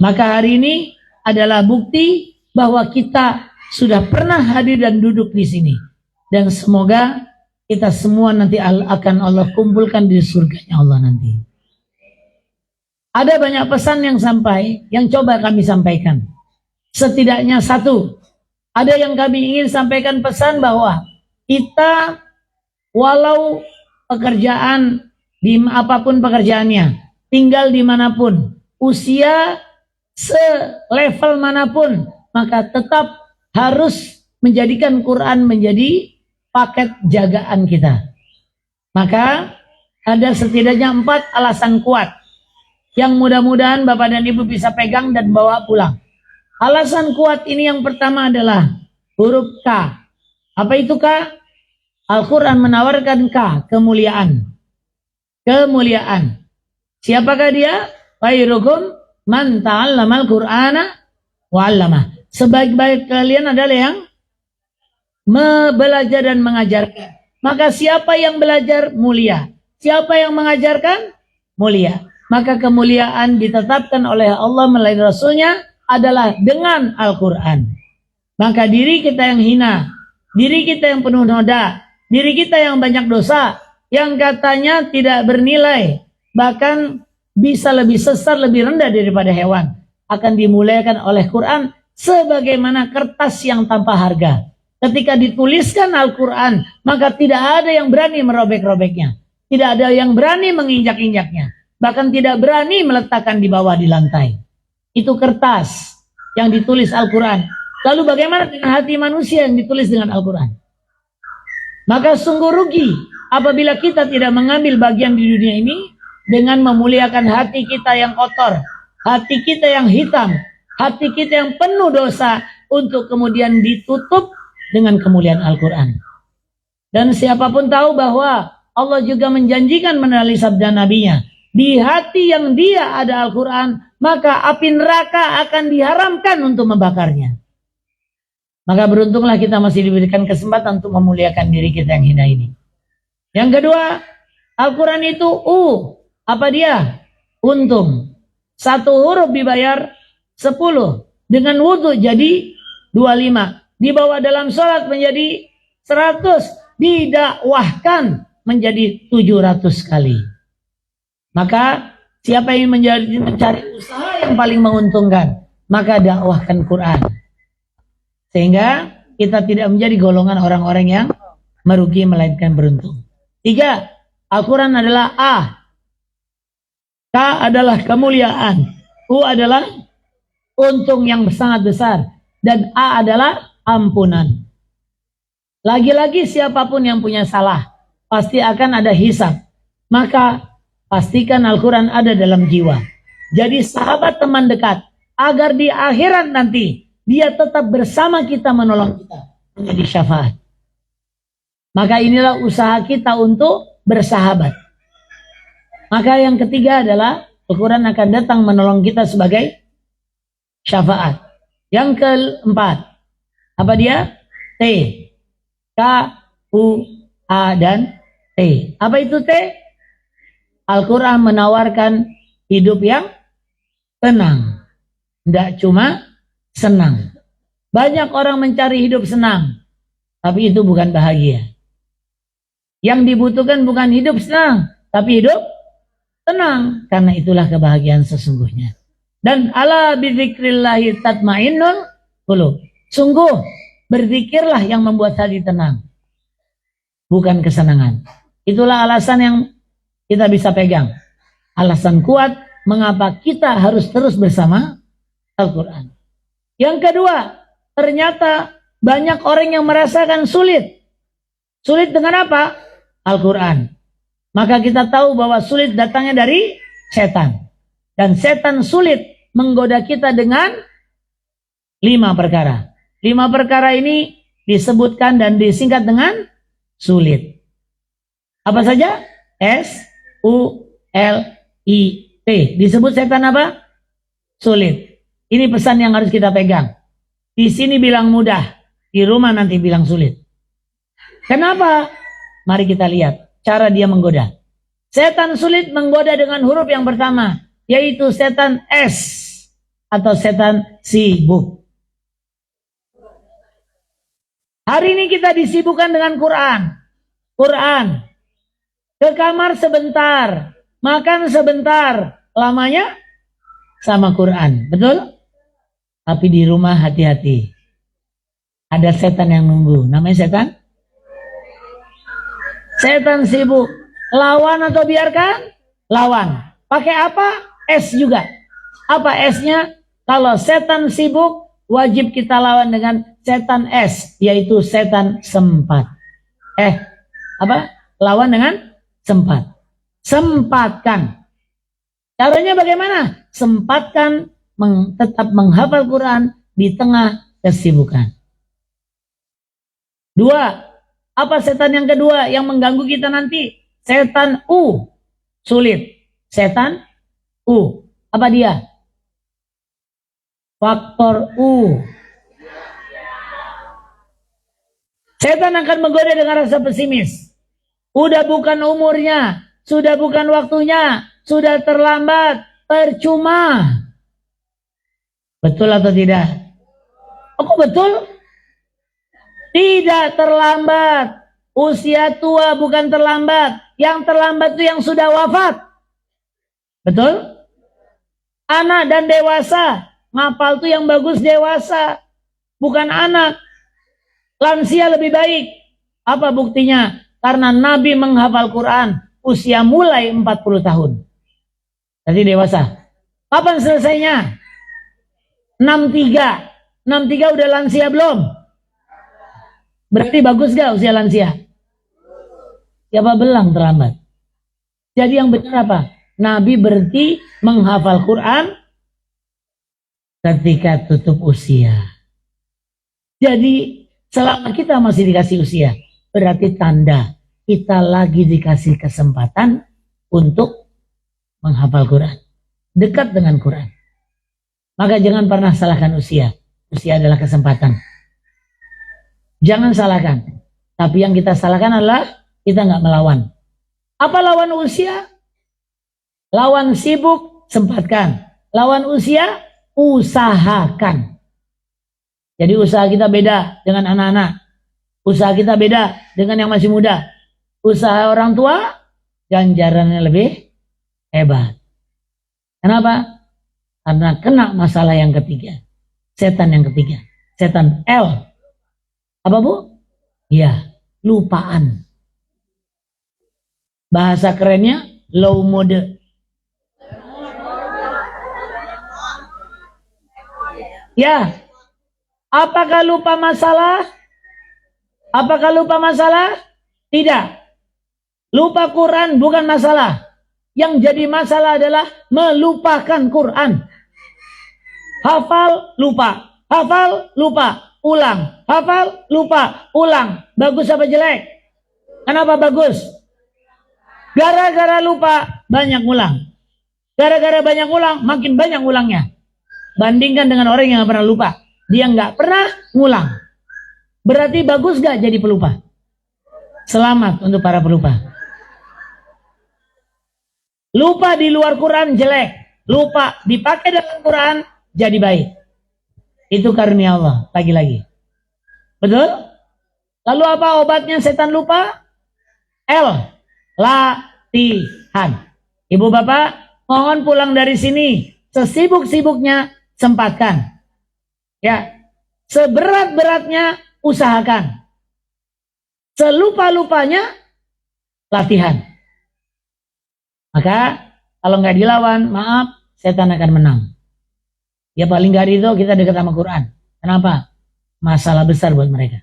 Maka hari ini adalah bukti bahwa kita sudah pernah hadir dan duduk di sini. Dan semoga kita semua nanti akan Allah kumpulkan di surganya Allah nanti. Ada banyak pesan yang coba kami sampaikan. Setidaknya satu. Ada yang kami ingin sampaikan pesan bahwa kita walau pekerjaan apapun pekerjaannya, tinggal dimanapun, usia selevel manapun, maka tetap harus menjadikan Quran menjadi paket jagaan kita. Maka ada setidaknya 4 alasan kuat yang mudah-mudahan Bapak dan Ibu bisa pegang dan bawa pulang. Alasan kuat ini yang pertama adalah huruf K. Apa itu K? Al-Quran menawarkan K, kemuliaan. Kemuliaan. Siapakah dia? Khairukum man ta'allamal Qur'ana wa 'allamah. Sebaik-baik kalian adalah yang belajar dan mengajarkan. Maka siapa yang belajar mulia, siapa yang mengajarkan mulia. Maka kemuliaan ditetapkan oleh Allah melalui Rasulnya adalah dengan Al-Quran. Maka diri kita yang hina, diri kita yang penuh noda, diri kita yang banyak dosa, yang katanya tidak bernilai, bahkan bisa lebih sesat, lebih rendah daripada hewan, akan dimuliakan oleh Quran sebagaimana kertas yang tanpa harga. Ketika dituliskan Al-Quran, maka tidak ada yang berani merobek-robeknya, tidak ada yang berani menginjak-injaknya, bahkan tidak berani meletakkan di bawah di lantai. Itu kertas yang ditulis Al-Quran. Lalu bagaimana dengan hati manusia yang ditulis dengan Al-Quran? Maka sungguh rugi apabila kita tidak mengambil bagian di dunia ini dengan memuliakan hati kita yang kotor, hati kita yang hitam, hati kita yang penuh dosa, untuk kemudian ditutup dengan kemuliaan Al-Quran. Dan siapapun tahu bahwa Allah juga menjanjikan melalui sabda Nabi-Nya, di hati yang dia ada Al-Quran, maka api neraka akan diharamkan untuk membakarnya. Maka beruntunglah kita masih diberikan kesempatan untuk memuliakan diri kita yang hina ini. Yang kedua, Al-Quran itu apa dia? Untung. 1 huruf dibayar 10. Dengan wudhu jadi 25. Dibawa dalam sholat menjadi 100. Didakwahkan menjadi 700 kali. Maka siapa yang mencari usaha yang paling menguntungkan, maka dakwahkan Quran. Sehingga kita tidak menjadi golongan orang-orang yang merugi melainkan beruntung. 3. Al-Quran adalah A. K adalah kemuliaan. U adalah untung yang sangat besar. Dan A adalah ampunan. Lagi-lagi siapapun yang punya salah, pasti akan ada hisab. Maka pastikan Al-Quran ada dalam jiwa. Jadi sahabat teman dekat, agar di akhirat nanti dia tetap bersama kita menolong kita menjadi syafaat. Maka inilah usaha kita untuk bersahabat. Maka yang ketiga adalah Al-Quran akan datang menolong kita sebagai syafaat. Yang keempat, apa dia? T. K, U, A, dan T. Apa itu T? Al-Quran menawarkan hidup yang tenang. Tidak cuma senang. Banyak orang mencari hidup senang, tapi itu bukan bahagia. Yang dibutuhkan bukan hidup senang, tapi hidup tenang. Karena itulah kebahagiaan sesungguhnya. Dan ala bidzikrillahi tatmainnul qulub. Sungguh berzikirlah yang membuat hati tenang, bukan kesenangan. Itulah alasan yang kita bisa pegang. Alasan kuat mengapa kita harus terus bersama Al-Quran. Yang kedua, ternyata banyak orang yang merasakan sulit. Sulit dengan apa? Al-Quran. Maka kita tahu bahwa sulit datangnya dari setan. Dan setan sulit menggoda kita dengan 5 perkara. 5 perkara ini disebutkan dan disingkat dengan sulit. Apa saja? S-U-L-I-T. Disebut setan apa? Sulit. Ini pesan yang harus kita pegang. Di sini bilang mudah, di rumah nanti bilang sulit. Kenapa? Mari kita lihat cara dia menggoda. Setan sulit menggoda dengan huruf yang pertama, yaitu setan S. atau setan sibuk. Hari ini kita disibukkan dengan Quran. Ke kamar sebentar, makan sebentar, lamanya sama Quran. Betul? Tapi di rumah hati-hati. Ada setan yang nunggu. Namanya setan? Setan sibuk. Lawan atau biarkan? Lawan. Pakai apa? S juga. Apa S-nya? Kalau setan sibuk, wajib kita lawan dengan setan S, yaitu setan sempat. Lawan dengan sempat. Sempatkan. Caranya bagaimana? Sempatkan tetap menghafal Quran di tengah kesibukan. 2. Apa setan yang kedua yang mengganggu kita nanti? Setan U. Sulit. Setan U. Apa dia? Faktor U. Setan akan menggoda dengan rasa pesimis. Udah bukan umurnya, sudah bukan waktunya, sudah terlambat, percuma. Betul atau tidak? Kok betul? Tidak terlambat. Usia tua bukan terlambat. Yang terlambat itu yang sudah wafat. Betul? Anak dan dewasa. Ngapal itu yang bagus dewasa. Bukan anak. Lansia lebih baik. Apa buktinya? Karena Nabi menghafal Quran. Usia mulai 40 tahun. Jadi dewasa. Kapan selesainya? 63. 63 udah lansia belum? Berarti bagus gak usia lansia? Siapa bilang terlambat? Jadi yang benar apa? Nabi berhenti menghafal Quran ketika tutup usia. Jadi selama kita masih dikasih usia, berarti tanda kita lagi dikasih kesempatan untuk menghafal Quran. Dekat dengan Quran. Maka jangan pernah salahkan usia. Usia adalah kesempatan. Jangan salahkan. Tapi yang kita salahkan adalah kita nggak melawan. Apa lawan usia? Lawan sibuk, sempatkan. Lawan usia, usahakan. Jadi usaha kita beda dengan anak-anak. Usaha kita beda dengan yang masih muda. Usaha orang tua, ganjarannya lebih hebat. Kenapa? Karena kena masalah yang ketiga. Setan yang ketiga. Setan L. Apa bu? Ya, lupaan. Bahasa kerennya low mode. Ya, apakah lupa masalah? Apakah lupa masalah? Tidak. Lupa Quran bukan masalah. Yang jadi masalah adalah melupakan Quran. Hafal, lupa. Hafal, lupa. Ulang, hafal, lupa, ulang. Bagus apa jelek? Kenapa bagus? Gara-gara lupa, banyak ulang. Gara-gara banyak ulang, makin banyak ulangnya. Bandingkan dengan orang yang gak pernah lupa. Dia gak pernah ngulang. Berarti bagus gak jadi pelupa? Selamat untuk para pelupa. Lupa di luar Quran jelek. Lupa dipakai dalam Quran jadi baik. Itu karunia Allah, lagi-lagi. Betul? Lalu apa obatnya setan lupa? L. Latihan. Ibu bapak, mohon pulang dari sini. Sesibuk-sibuknya, sempatkan. Ya. Seberat-beratnya, usahakan. Selupa-lupanya, latihan. Maka, kalau nggak dilawan, maaf, setan akan menang. Ya paling gak itu kita dekat sama Quran. Kenapa? Masalah besar buat mereka.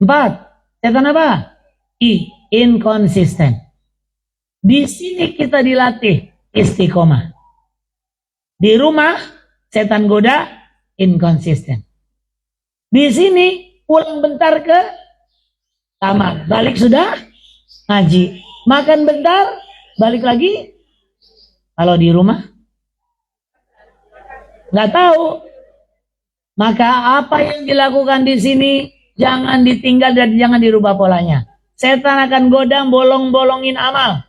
4. Setan apa? Inkonsisten. Di sini kita dilatih istiqomah. Di rumah setan goda inkonsisten. Di sini pulang bentar ke kamar. Balik sudah ngaji. Makan bentar, balik lagi. Kalau di rumah nggak tahu. Maka apa yang dilakukan di sini jangan ditinggal dan jangan dirubah polanya. Setan akan godam bolong-bolongin amal.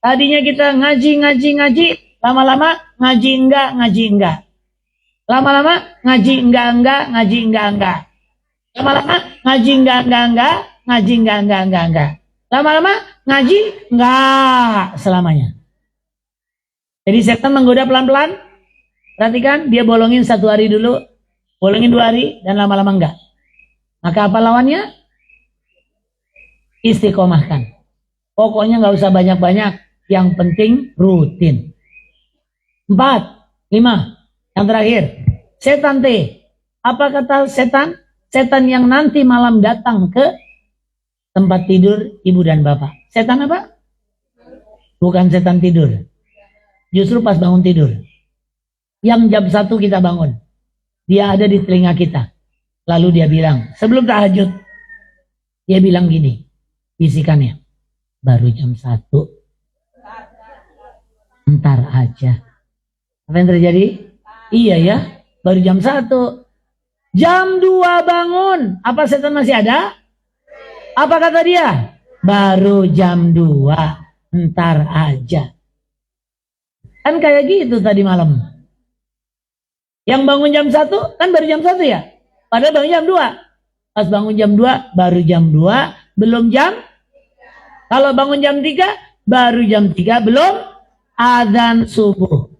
Tadinya kita ngaji, lama-lama ngaji enggak. Lama-lama ngaji enggak, ngaji enggak. Lama-lama ngaji enggak, ngaji enggak. Lama-lama ngaji enggak selamanya. Jadi setan menggoda pelan-pelan. Perhatikan, dia bolongin 1 hari dulu, bolongin 2 hari, dan lama-lama enggak. Maka apa lawannya? Istiqomahkan. Pokoknya nggak usah banyak-banyak, yang penting rutin. 4, 5, yang terakhir, setan T. Apa kata setan? Setan yang nanti malam datang ke tempat tidur ibu dan bapak. Setan apa? Bukan setan tidur. Justru pas bangun tidur. Yang jam 1 kita bangun. Dia ada di telinga kita. Lalu dia bilang, sebelum tahajud, dia bilang gini, bisikannya, baru jam 1. Ntar aja. Apa yang terjadi? Iya ya, baru jam 1. Jam 2 bangun. Apa setan masih ada? Apa kata dia? Baru jam 2. Ntar aja. Kan kayak gitu tadi malam. Yang bangun jam 1 kan baru jam 1 ya? Padahal bangun jam 2. Pas bangun jam 2 baru jam 2, belum jam. Kalau bangun jam 3 baru jam 3, belum adzan subuh.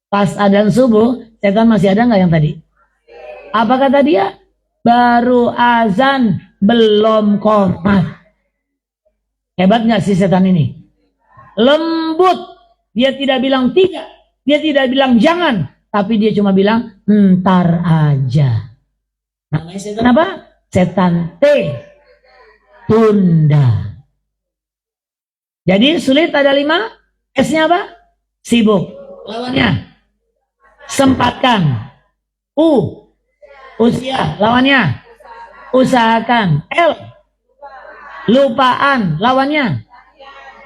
Pas adzan subuh, setan masih ada nggak yang tadi? Apa kata dia? Baru azan, belum qomat. Hebat nggak sih setan ini? Lembut. Dia tidak bilang tidak, dia tidak bilang jangan, tapi dia cuma bilang ntar aja. Namanya setan apa? Setan T. Tunda. Jadi sulit ada 5. S-nya apa? Sibuk. Lawannya sempatkan. U. Usia. Lawannya usahakan. L. Lupaan. Lawannya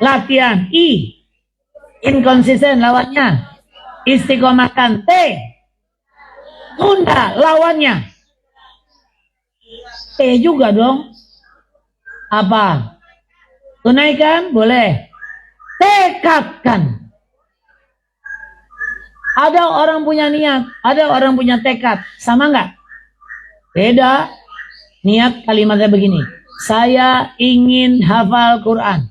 latihan. I. Inkonsisten. Lawannya istiqomahkan. T. Tunda. Lawannya T juga dong. Apa? Tunaikan? Boleh. Tekadkan. Ada orang punya niat, ada orang punya tekad. Sama nggak? Beda. Niat kalimatnya begini. Saya ingin hafal Quran.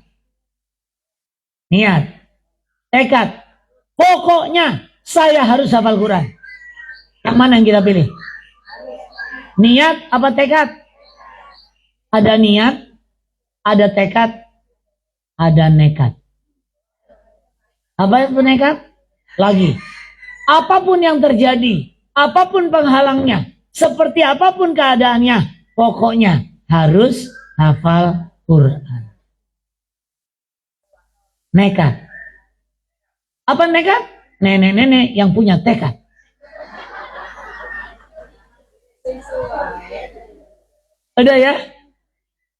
Niat. Tekad. Pokoknya saya harus hafal Quran. Yang mana yang kita pilih? Niat apa tekad? Ada niat, ada tekad, ada nekat. Apa itu nekat? Lagi. Apapun yang terjadi, apapun penghalangnya, seperti apapun keadaannya, pokoknya harus hafal Quran. Nekat. Apa nekat? Nenek-nenek yang punya tekad. Ada ya?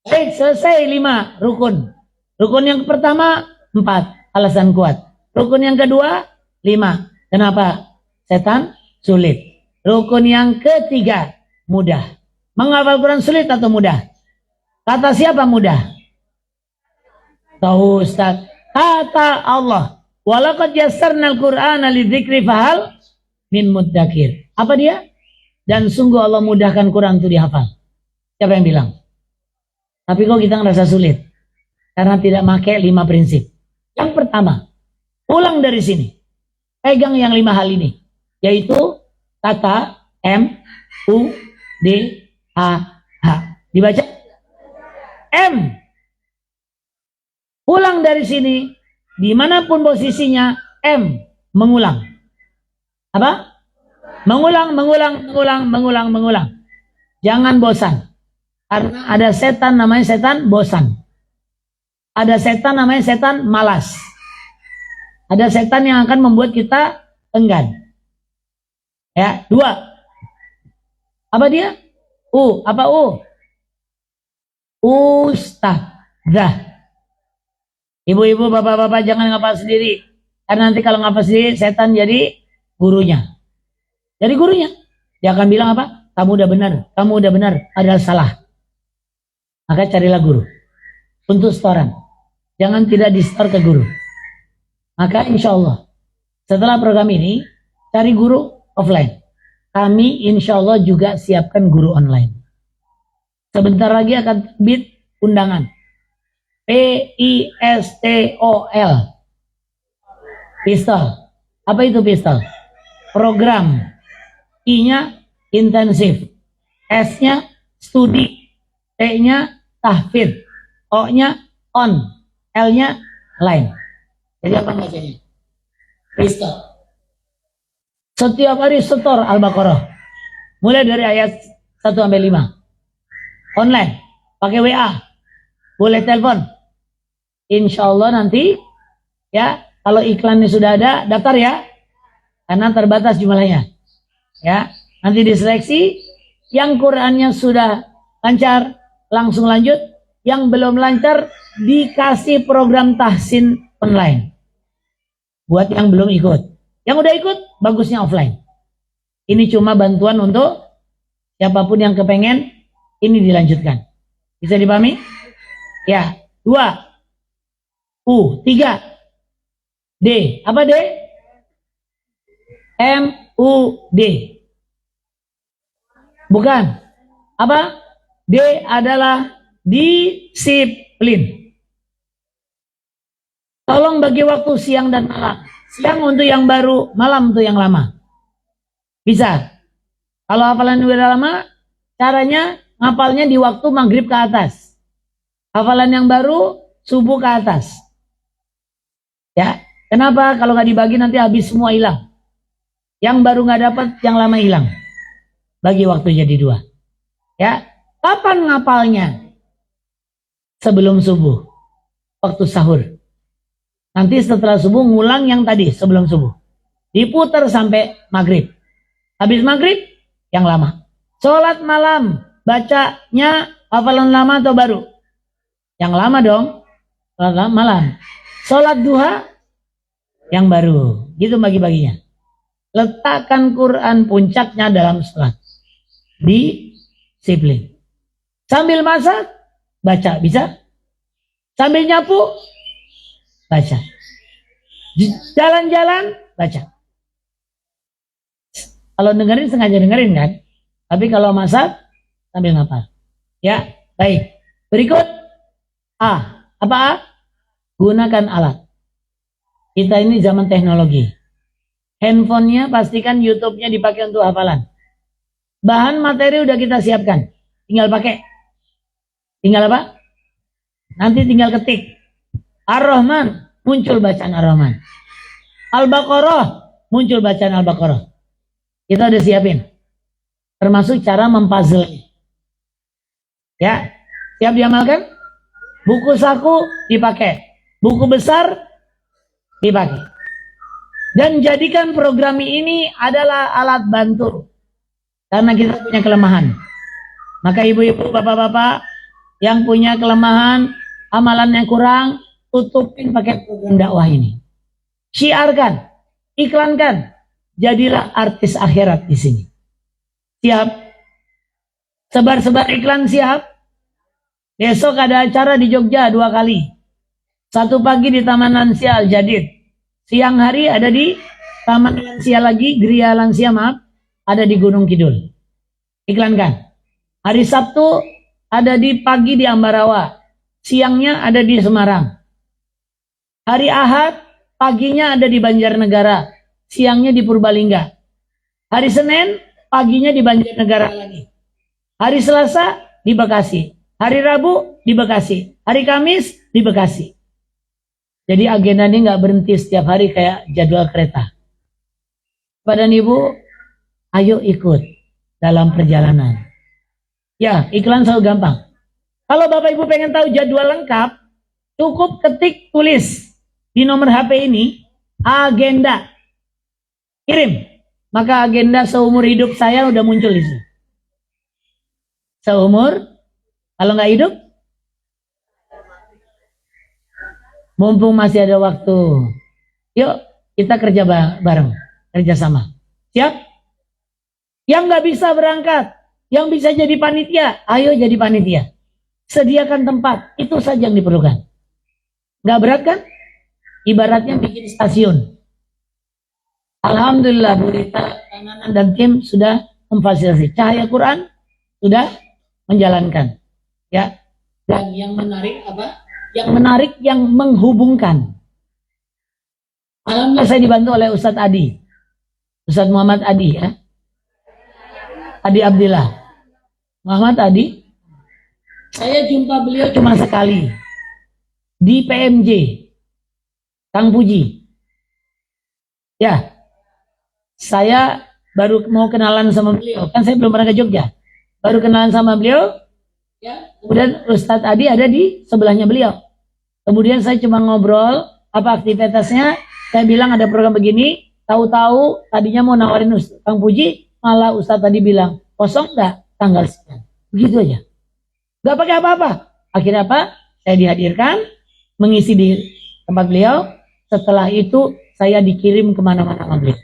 Baik, selesai 5 rukun. Rukun yang pertama 4, alasan kuat. Rukun yang kedua 5. Kenapa? Setan sulit. Rukun yang ketiga mudah. Menghafal Quran sulit atau mudah? Kata siapa mudah? Tahu Ustaz. Kata Allah. Walaqad yassarnal Qur'ana lidzikri fahal min muddakir. Apa dia? Dan sungguh Allah mudahkan Quran itu dihafal. Siapa yang bilang? Tapi kok kita ngerasa sulit? Karena tidak pakai 5 prinsip. Yang pertama, pulang dari sini. Pegang yang 5 hal ini. Yaitu kata M, U, D, A, H. Dibaca? M. Pulang dari sini. Dimanapun posisinya, M. Mengulang. Apa? Mengulang. Jangan bosan. Karena ada setan namanya setan bosan. Ada setan namanya setan malas. Ada setan yang akan membuat kita enggan. Ya, 2. Apa dia? U. Apa U? Ustadzah. Ibu-ibu, bapak-bapak jangan ngapal sendiri. Karena nanti kalau ngapal sendiri, setan jadi gurunya. Jadi gurunya. Dia akan bilang apa? Kamu udah benar, adalah salah. Maka carilah guru. Untuk setoran. Jangan tidak di-store ke guru. Maka insya Allah, setelah program ini, cari guru offline. kami insya Allah juga siapkan guru online. Sebentar lagi akan terbit undangan. PISTOL. Pistol. Apa itu pistol? Program. I-nya intensif. S-nya studi. T-nya tahfidz. O-nya on. L-nya line. Jadi apa bacanya? Pistol. Setiap hari setor Al-Baqarah. Mulai dari ayat 1 sampai 5. Online, pakai WA, boleh telepon. Insya Allah nanti, ya, kalau iklannya sudah ada, daftar ya, karena terbatas jumlahnya. Ya, nanti diseleksi, yang Qurannya sudah lancar, langsung lanjut. Yang belum lancar, dikasih program tahsin online. Buat yang belum ikut. Yang udah ikut, bagusnya offline. Ini cuma bantuan untuk siapapun yang kepengen ini dilanjutkan. Bisa dipahami? Ya. 2. U. 3. D. Apa D? MUD. Bukan. Apa? D adalah disiplin. Tolong bagi waktu siang dan malam. Siang untuk yang baru, malam untuk yang lama. Bisa. Kalau hafalan udah lama, caranya ngapalnya di waktu maghrib ke atas. Hafalan yang baru, subuh ke atas. Ya, kenapa? Kalau nggak dibagi nanti habis semua hilang. Yang baru nggak dapat, yang lama hilang. Bagi waktu jadi 2. Ya, kapan ngapalnya? Sebelum subuh, waktu sahur. Nanti setelah subuh ngulang yang tadi sebelum subuh. Diputar sampai maghrib. Habis maghrib, yang lama. Sholat malam. Bacanya hafalan lama atau baru? Yang lama dong. Sholat malam. Sholat duha yang baru. Gitu bagi-baginya. Letakkan Quran puncaknya dalam sholat. Disiplin. Sambil masak, baca. Bisa? Sambil nyapu, baca. Jalan-jalan, baca. Kalau dengerin, sengaja dengerin kan? Tapi kalau masak, sambil ngapal. Ya, baik. Berikut A. Apa A? Gunakan alat. Kita ini zaman teknologi. Handphonenya pastikan YouTube-nya dipakai untuk hafalan. Bahan materi udah kita siapkan. Tinggal pakai. Tinggal apa? Nanti tinggal ketik. Ar-Rahman, muncul bacaan Ar-Rahman. Al-Baqarah, muncul bacaan Al-Baqarah. Kita udah siapin. Termasuk cara mempuzzle. Ya, siap diamalkan? Buku saku dipakai. Buku besar dipakai. Dan jadikan program ini adalah alat bantu. Karena kita punya kelemahan. Maka ibu-ibu, bapak-bapak yang punya kelemahan, amalannya kurang, tutupin pakai program dakwah ini. Syiarkan, iklankan, jadilah artis akhirat di sini. Siap? Sebar-sebar iklan siap? Besok ada acara di Jogja 2 kali. 1 pagi di Taman Lansia Al-Jadid. Siang hari ada di Taman Lansia lagi, Gria Lansia maaf, ada di Gunung Kidul. Iklankan. Hari Sabtu ada di pagi di Ambarawa. Siangnya ada di Semarang. Hari Ahad paginya ada di Banjarnegara. Siangnya di Purbalingga. Hari Senin paginya di Banjarnegara lagi. Hari Selasa di Bekasi. Hari Rabu di Bekasi. Hari Kamis di Bekasi. Jadi agenda ini nggak berhenti setiap hari kayak jadwal kereta. Badan Ibu, ayo ikut dalam perjalanan. Ya, iklan selalu gampang. Kalau Bapak Ibu pengen tahu jadwal lengkap, cukup ketik tulis di nomor HP ini, agenda. Kirim. Maka agenda seumur hidup saya udah muncul di sini. Seumur, kalau nggak hidup, mumpung masih ada waktu. Yuk, kita kerja bareng. Kerja sama. Siap? Yang nggak bisa berangkat, yang bisa jadi panitia, ayo jadi panitia. Sediakan tempat, itu saja yang diperlukan. Nggak berat kan? Ibaratnya bikin stasiun. Alhamdulillah Bu Rita, Kang dan tim sudah memfasilitasi. Cahaya Quran sudah menjalankan. Ya. Dan yang menarik apa? Yang menarik yang menghubungkan. Alhamdulillah saya dibantu oleh Ustadz Adi. Ustadz Muhammad Adi ya. Adi Abdillah. Muhammad Adi. Saya jumpa beliau cuma sekali. Di PMJ. Kang Puji. Ya. Saya baru mau kenalan sama beliau. Kan saya belum pernah ke Jogja. Baru kenalan sama beliau. Ya. Kemudian Ustadz Adi ada di sebelahnya beliau. Kemudian saya cuma ngobrol apa aktivitasnya. Saya bilang ada program begini. Tahu-tahu tadinya mau nawarin Kang Puji, malah Ustadz tadi bilang kosong nggak tanggal sekian. Begitu aja. Nggak pakai apa-apa. Akhirnya apa? Saya dihadirkan, mengisi di tempat beliau. Setelah itu saya dikirim kemana-mana sama beliau.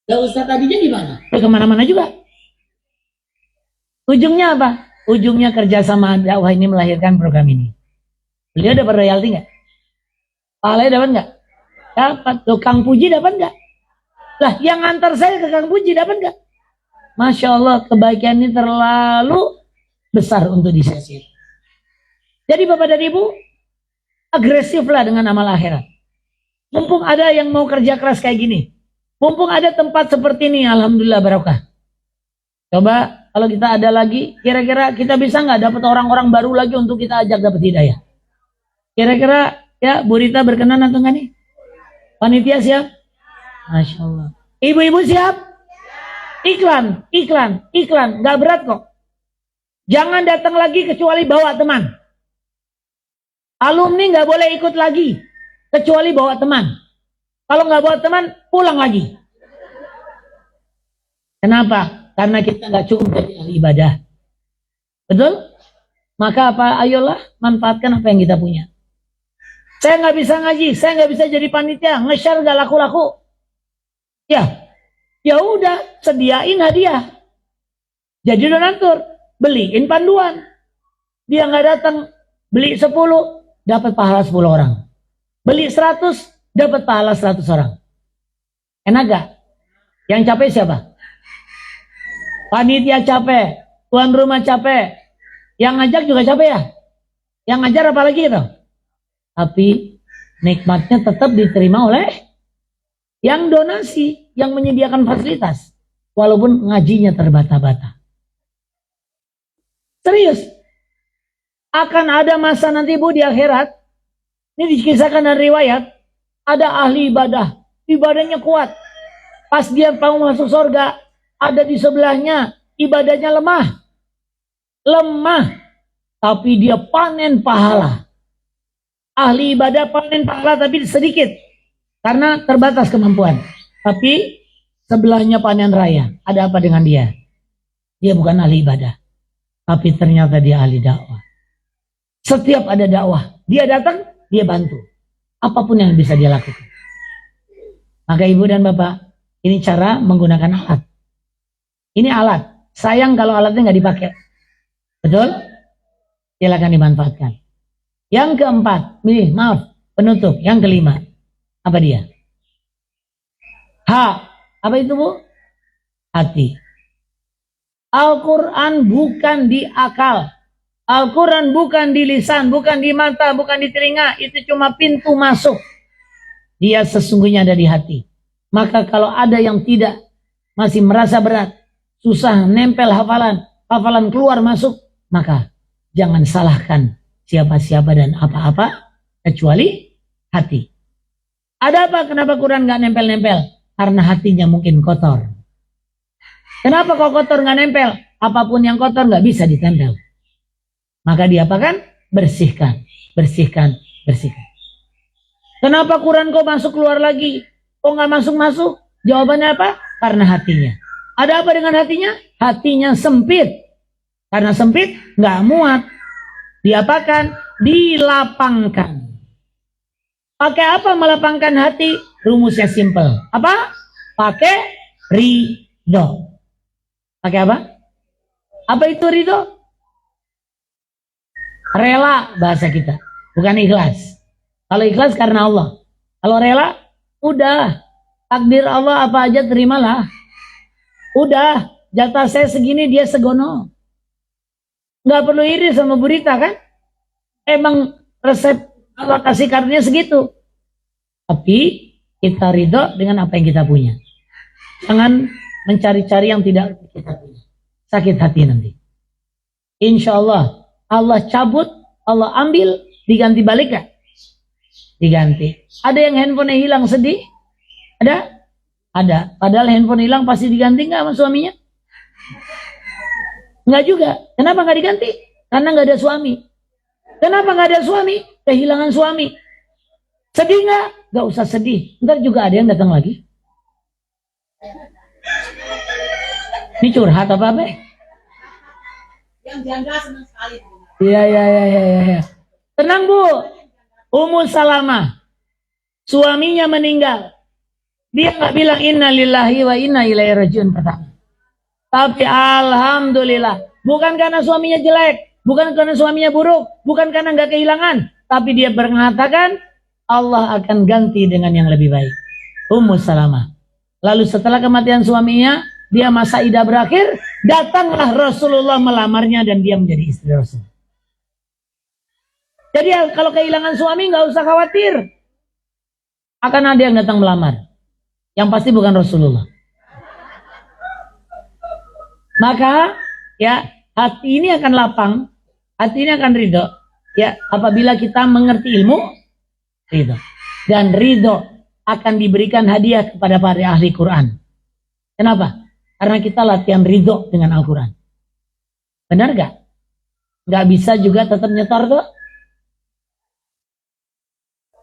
Lah Ustadz tadinya di mana? Kemana-mana juga. Ujungnya apa? Ujungnya kerjasama dakwah ini melahirkan program ini. Beliau dapat royalti nggak? Pahalanya dapat nggak? Dapat. Loh, Kang Puji dapat nggak? Lah, yang antar saya ke Kang Puji dapat nggak? Masya Allah, kebaikan ini terlalu besar untuk disia-siakan. Jadi Bapak dan Ibu, agresiflah dengan amal akhirat. Mumpung ada yang mau kerja keras kayak gini. Mumpung ada tempat seperti ini, alhamdulillah barokah. Coba kalau kita ada lagi, kira-kira kita bisa nggak dapat orang-orang baru lagi untuk kita ajak dapat hidayah? Kira-kira ya Bu Rita berkenan atau enggak nih? Panitia siap? Masya Allah. Ibu-ibu siap? Iklan, iklan, iklan. Nggak berat kok. Jangan datang lagi kecuali bawa teman. Alumni nggak boleh ikut lagi kecuali bawa teman. Kalau nggak bawa teman, pulang lagi. Kenapa? Karena kita nggak cukup jadi ahli ibadah. Betul? Maka apa? Ayolah manfaatkan apa yang kita punya. Saya nggak bisa ngaji, saya nggak bisa jadi panitia, nge-share nggak laku-laku. Ya udah, sediain hadiah. Jadi donatur, beliin panduan. Dia nggak datang, beli 10, dapat pahala 10 orang. Beli 100, dapat pahala 100 orang. Enak gak? Yang capek siapa? Panitia capek, tuan rumah capek, yang ngajak juga capek ya. Yang ngajar apalagi itu. Tapi nikmatnya tetap diterima oleh yang donasi, yang menyediakan fasilitas, walaupun ngajinya terbata-bata. Serius, akan ada masa nanti Bu di akhirat. Ini dikisahkan dari riwayat, ada ahli ibadah, ibadahnya kuat. Pas dia mau masuk surga, ada di sebelahnya, ibadahnya lemah. Tapi dia panen pahala. Ahli ibadah panen pahala tapi sedikit. Karena terbatas kemampuan. Tapi sebelahnya panen raya. Ada apa dengan dia? Dia bukan ahli ibadah. Tapi ternyata dia ahli dakwah. Setiap ada dakwah, dia datang, dia bantu. Apapun yang bisa dia lakukan. Maka Ibu dan Bapak, ini cara menggunakan alat. Ini alat. Sayang kalau alatnya nggak dipakai. Betul? Silakan dimanfaatkan. Yang keempat, maaf, penutup. Yang kelima, apa dia? Apa itu Bu? Hati. Al-Quran bukan di akal. Al-Quran bukan di lisan, bukan di mata, bukan di telinga. Itu cuma pintu masuk. Dia sesungguhnya ada di hati. Maka kalau ada yang tidak, masih merasa berat, susah nempel hafalan keluar masuk, maka jangan salahkan siapa-siapa dan apa-apa kecuali hati. Ada apa? Kenapa Quran nggak nempel-nempel? Karena hatinya mungkin kotor. Kenapa kok kotor nggak nempel? Apapun yang kotor nggak bisa ditempel. Maka diapakan? Bersihkan, bersihkan, bersihkan. Kenapa Quran kok masuk keluar lagi? Kok nggak masuk-masuk? Jawabannya apa? Karena hatinya. Ada apa dengan hatinya? Hatinya sempit. Karena sempit nggak muat. Diapakan? Dilapangkan. Pakai apa melapangkan hati? Rumusnya simple. Apa? Pakai ridho. Pakai apa? Apa itu ridho? Rela bahasa kita. Bukan ikhlas. Kalau ikhlas karena Allah. Kalau rela, udah. Takdir Allah apa aja terimalah. Udah, jatah saya segini, dia segono. Nggak perlu iri sama berita kan? Emang resep Allah kasih karunia segitu. Tapi kita ridho dengan apa yang kita punya. Jangan mencari-cari yang tidak kita punya. Sakit hati nanti. Insya Allah, Allah cabut, Allah ambil, diganti balik gak? Diganti. Ada yang handphonenya hilang sedih? Ada? Ada. Padahal handphone hilang pasti diganti nggak sama suaminya? Nggak juga. Kenapa nggak diganti? Karena nggak ada suami. Kenapa nggak ada suami? Kehilangan suami. Sedih nggak? Nggak usah sedih. Ntar juga ada yang datang lagi. Ini curhat apa? Yang janda senang sekali. Iya. Tenang Bu. Ummu Salamah. Suaminya meninggal. Dia nggak bilang inna lillahi wa inna ilaihi rajiun pertama. Tapi alhamdulillah. Bukan karena suaminya jelek. Bukan karena suaminya buruk. Bukan karena nggak kehilangan. Tapi dia mengatakan Allah akan ganti dengan yang lebih baik. Ummu Salamah. Lalu setelah kematian suaminya, dia masa idah berakhir, datanglah Rasulullah melamarnya dan dia menjadi istri Rasul. Jadi kalau kehilangan suami nggak usah khawatir. Akan ada yang datang melamar. Yang pasti bukan Rasulullah. Maka ya hati ini akan lapang, hati ini akan ridho. Ya apabila kita mengerti ilmu, ridho. Dan ridho akan diberikan hadiah kepada para ahli Quran. Kenapa? Karena kita latihan ridho dengan Al-Quran. Benar gak? Gak bisa juga tetap nyetor tuh?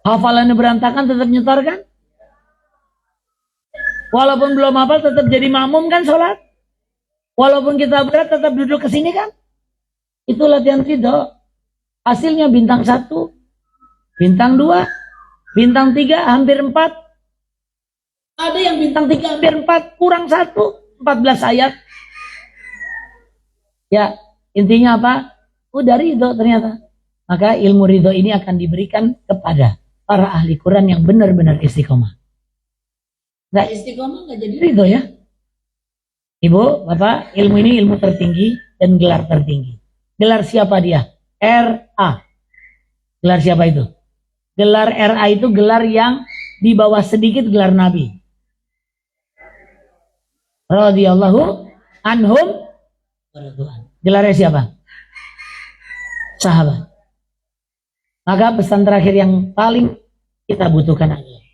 Hafalannya berantakan tetap nyetor kan? Walaupun belum hafal tetap jadi makmum kan sholat? Walaupun kita berat tetap duduk ke sini kan? Itu latihan ridho. Hasilnya bintang 1, bintang 2, bintang 3, hampir 4. Ada yang bintang 3 hampir 4, kurang 1, 14 ayat. Ya, intinya apa? Udah ridho ternyata. Maka ilmu ridho ini akan diberikan kepada para ahli Quran yang benar-benar istiqomah. Nggak istiqomah nggak jadi ridho ya. Ibu, Bapak, ilmu ini ilmu tertinggi dan gelar tertinggi. Gelar siapa dia? RA. Gelar siapa itu? Gelar RA itu gelar yang di bawah sedikit gelar Nabi. Radhiyallahu anhum. Gelarnya siapa? Sahabat. Maka pesan terakhir yang paling kita butuhkan adalah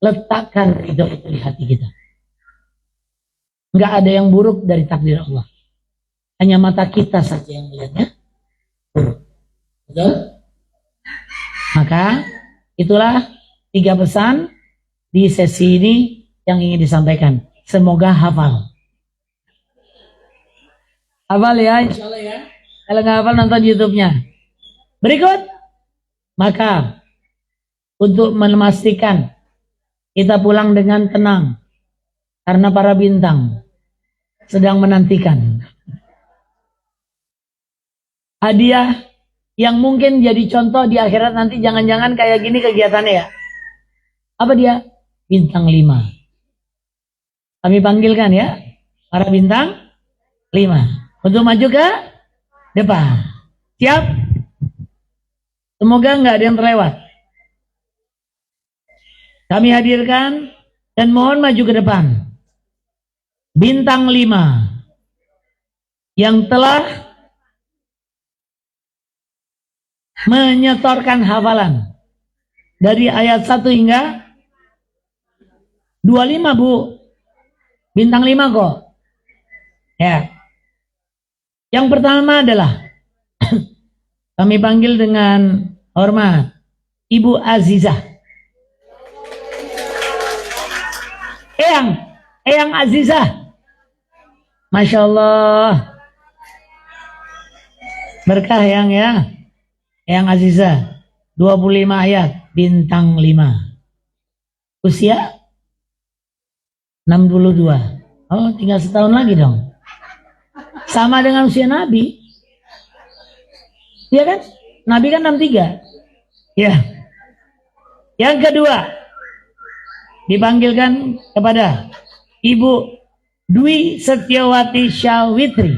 letakkan ridho itu di hati kita. Nggak ada yang buruk dari takdir Allah. Hanya mata kita saja yang melihatnya buruk. Betul? Maka itulah 3 pesan di sesi ini yang ingin disampaikan. Semoga hafal. Hafal ya, insya Allah ya. Kalau nggak hafal nonton YouTube-nya. Berikut. Maka untuk memastikan kita pulang dengan tenang. Karena para bintang sedang menantikan hadiah yang mungkin jadi contoh di akhirat nanti. Jangan-jangan kayak gini kegiatannya ya. Apa dia? Bintang 5. Kami panggilkan ya para bintang 5 untuk maju ke depan. Siap? Semoga nggak ada yang terlewat. Kami hadirkan dan mohon maju ke depan. Bintang 5 yang telah menyetorkan hafalan dari ayat 1 hingga 25 Bu. Bintang 5 kok. Ya. Yang pertama adalah kami panggil dengan hormat Ibu Azizah. Eyang Azizah. Masya Allah. Berkah yang ya. Eyang Azizah. 25 ayat. Bintang 5. Usia 62. Oh, tinggal setahun lagi dong. Sama dengan usia Nabi. Iya kan? Nabi kan 63. Ya. Yang kedua. dipanggilkan kepada Ibu Dwi Setiawati Syawitri.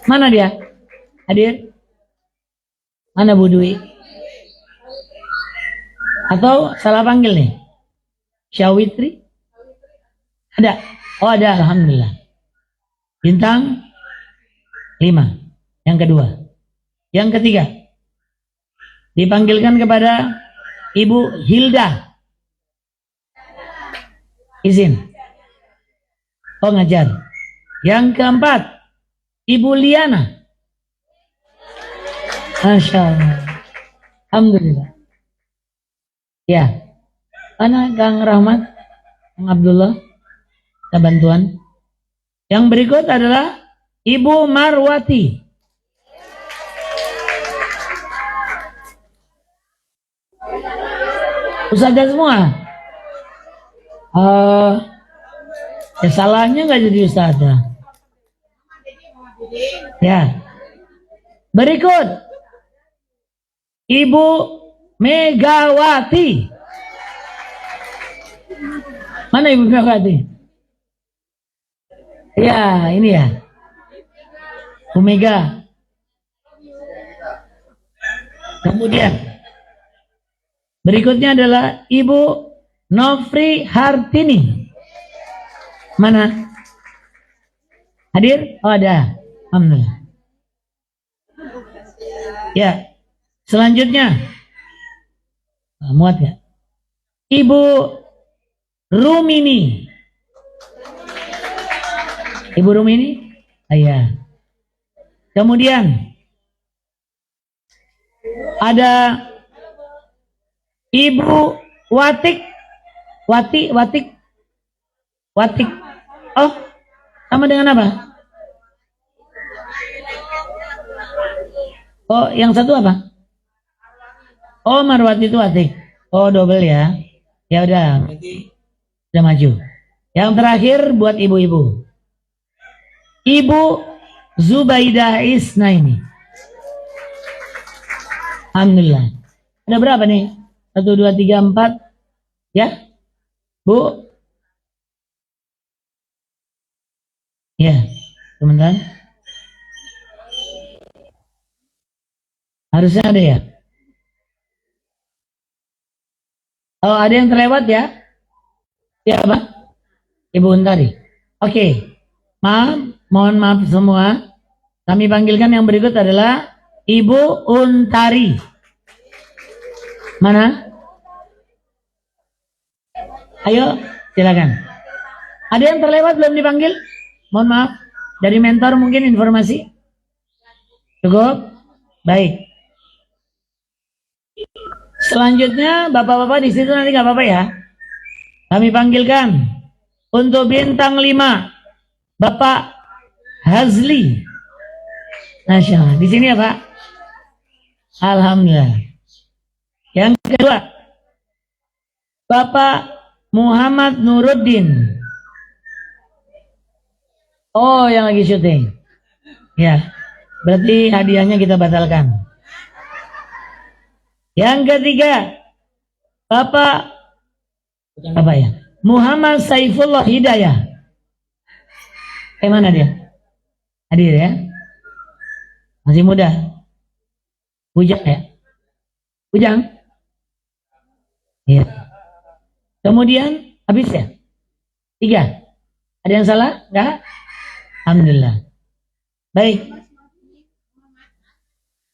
Mana dia? Hadir? Mana Bu Dwi? Atau salah panggil nih? Syawitri? Ada? Oh ada, alhamdulillah. Bintang 5. Yang kedua. Yang ketiga. Dipanggilkan kepada Ibu Hilda. Izin. Oh ngajar. Yang keempat. Ibu Liana. Masya Allah. Alhamdulillah. Ya. Mana Kang Rahmat? Kang Abdullah? Minta bantuan. Yang berikut adalah Ibu Marwati. Ustazah semua. Ya salahnya nggak jadi ustazah. Ya. Berikut Ibu Megawati. Mana Ibu Megawati? Ya, ini ya. Bu Mega. Kemudian berikutnya adalah Ibu Nofri Hartini. Mana? Hadir? Oh ada. Alhamdulillah. Ya. Selanjutnya. Muat ya? Ibu Rumini. Ibu Rumini? Iya. Kemudian ada Ibu Watik. Watik. Oh, sama dengan apa? Oh, yang satu apa? Oh, Marwati itu Watik. Oh, double ya. Ya udah, berarti udah maju. Yang terakhir buat ibu-ibu. Ibu Zubaidah Isnaini. Alhamdulillah. Ada berapa nih? 1, 2, 3, 4. Ya? Bu? Ya, teman-teman. Harusnya ada ya? Oh, ada yang terlewat ya? Siapa? Ibu Untari. Oke. Maaf, mohon maaf semua. Kami panggilkan yang berikut adalah Ibu Untari. Mana? Ayo, silakan. Ada yang terlewat belum dipanggil? Mohon maaf. Dari mentor mungkin informasi? Cukup? Baik. Selanjutnya, bapak-bapak di situ nanti nggak apa-apa ya. Kami panggilkan untuk bintang 5, Bapak Hazli. Masya Allah. Di sini ya Pak. Alhamdulillah. Yang kedua, Bapak Muhammad Nuruddin. Oh, yang lagi syuting. Ya, berarti hadiahnya kita batalkan. Yang ketiga, Bapak apa ya? Muhammad Saifullah Hidayah. Mana dia? Hadir ya? Masih muda. Bujang ya? Bujang? Iya. Kemudian habis ya? 3. Ada yang salah? Enggak? Alhamdulillah. Baik.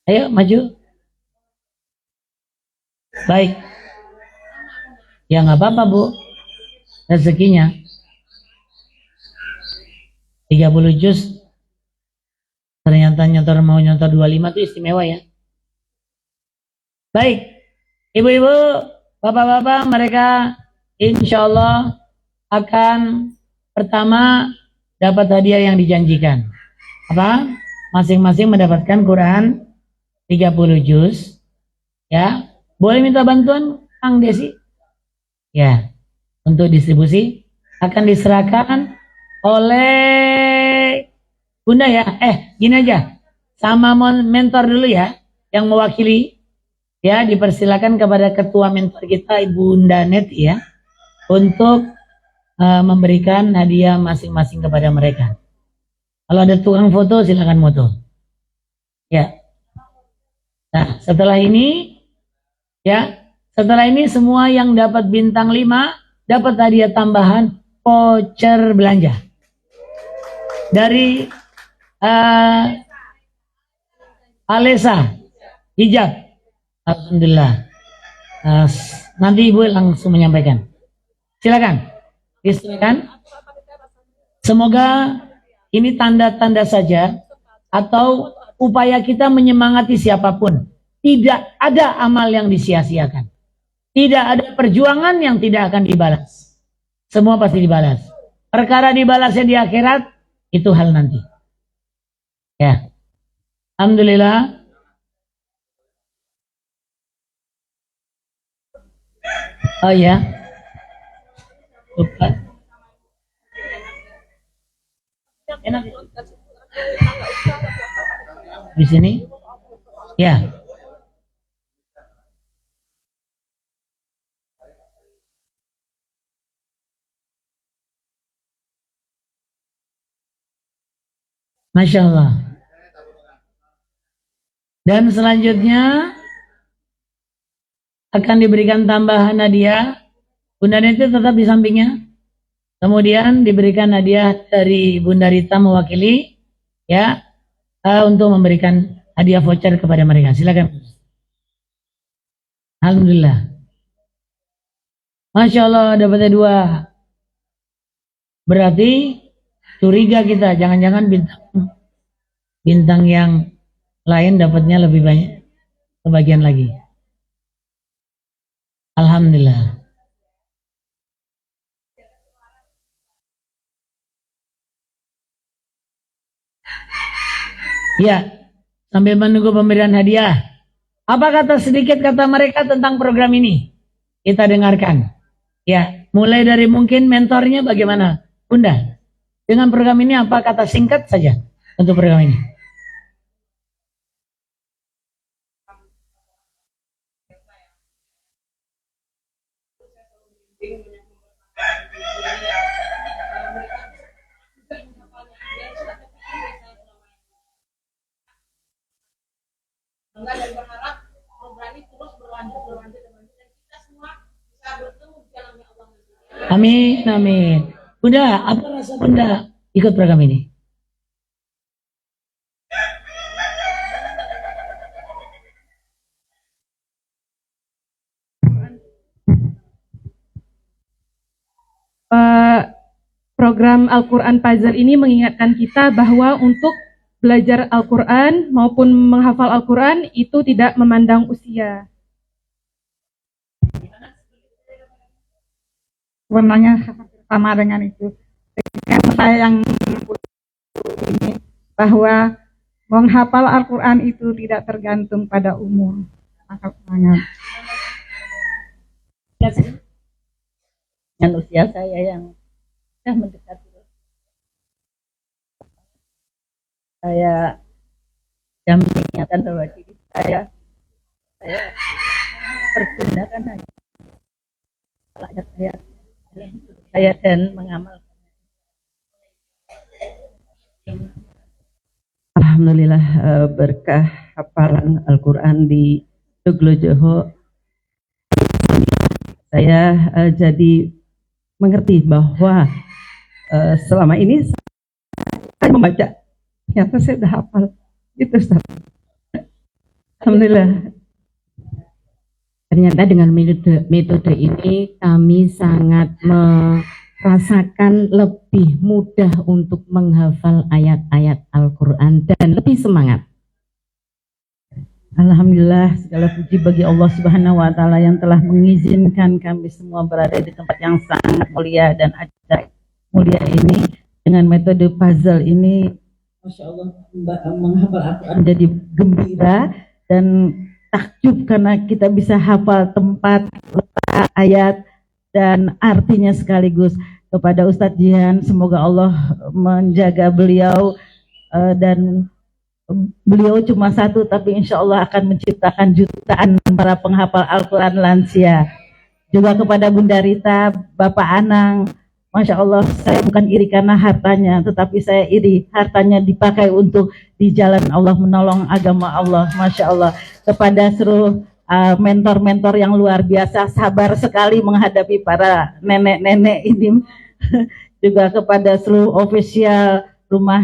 Ayo maju. Baik. Ya nggak apa-apa Bu. Rezekinya 30 juz. Ternyata mau nyetor 25 itu istimewa ya. Baik. Ibu-ibu, bapak-bapak, mereka insya Allah akan pertama dapat hadiah yang dijanjikan. Apa? Masing-masing mendapatkan Quran 30 juz. Ya. Boleh minta bantuan Kang Desi? Ya. Untuk distribusi akan diserahkan oleh Bunda ya. Gini aja. Sama mentor dulu ya yang mewakili. ya dipersilakan kepada ketua mentor kita Ibu Ndanet ya untuk memberikan hadiah masing-masing kepada mereka. Kalau ada tukang foto silakan foto. Ya. Nah, setelah ini semua yang dapat bintang 5 dapat hadiah tambahan voucher belanja dari Alesa hijab. Alhamdulillah. Nanti Ibu langsung menyampaikan. Silakan. Silakan. Semoga ini tanda-tanda saja atau upaya kita menyemangati siapapun. Tidak ada amal yang disia-siakan. Tidak ada perjuangan yang tidak akan dibalas. Semua pasti dibalas. Perkara dibalasnya di akhirat itu hal nanti. Ya. Alhamdulillah. Oh ya. Lupa. Enak. Di sini? Ya. Masya Allah. Dan selanjutnya akan diberikan tambahan hadiah. Bunda Neti tetap di sampingnya. Kemudian diberikan hadiah dari Bunda Rita mewakili ya untuk memberikan hadiah voucher kepada mereka. Silakan. Alhamdulillah. Masya Allah dapatnya 2. Berarti curiga kita, jangan-jangan bintang yang lain dapatnya lebih banyak, sebagian lagi. Alhamdulillah. Ya, sambil menunggu pemberian hadiah. Apa sedikit kata mereka tentang program ini? Kita dengarkan. Ya, mulai dari mungkin mentornya bagaimana? Bunda, dengan program ini apa kata singkat saja untuk program ini? Dan berharap program ini terus berlanjut dan kita semua bisa bertemu di jalannya Allah. Amin, amin. Bunda, apa rasa Bunda ikut program ini? Program Al-Quran Puzzle ini mengingatkan kita bahwa untuk belajar Al-Quran maupun menghafal Al-Quran itu tidak memandang usia. Sebenarnya sama dengan itu. Dengan saya yang ini bahwa menghafal Al-Quran itu tidak tergantung pada umur. Dengan usia saya yang sudah mendekati, saya yang mengingatkan bahwa diri saya pergunakan hanya ayat-ayat saya dan mengamalkan. Alhamdulillah berkah hafalan Al-Quran di Tuglojoho, saya jadi mengerti bahwa selama ini saya membaca, ternyata saya sudah hafal. Itu Ustaz. Alhamdulillah. Ternyata dengan metode ini kami sangat merasakan lebih mudah untuk menghafal ayat-ayat Al-Quran dan lebih semangat. Alhamdulillah, segala puji bagi Allah Subhanahu wa Ta'ala yang telah mengizinkan kami semua berada di tempat yang sangat mulia dan ajaib mulia ini. Dengan metode puzzle ini, Masya Allah, menghafal Al-Quran jadi gembira dan takjub karena kita bisa hafal tempat, letak ayat dan artinya sekaligus. Kepada Ustadz Jihan, semoga Allah menjaga beliau dan beliau cuma satu, tapi insya Allah akan menciptakan jutaan para penghafal Al-Quran lansia. Juga kepada Bunda Rita, Bapak Anang, Masya Allah, saya bukan iri karena hartanya, tetapi saya iri hartanya dipakai untuk di jalan Allah, menolong agama Allah. Masya Allah. Kepada seluruh mentor-mentor yang luar biasa, sabar sekali menghadapi para nenek-nenek ini. Juga kepada seluruh ofisial rumah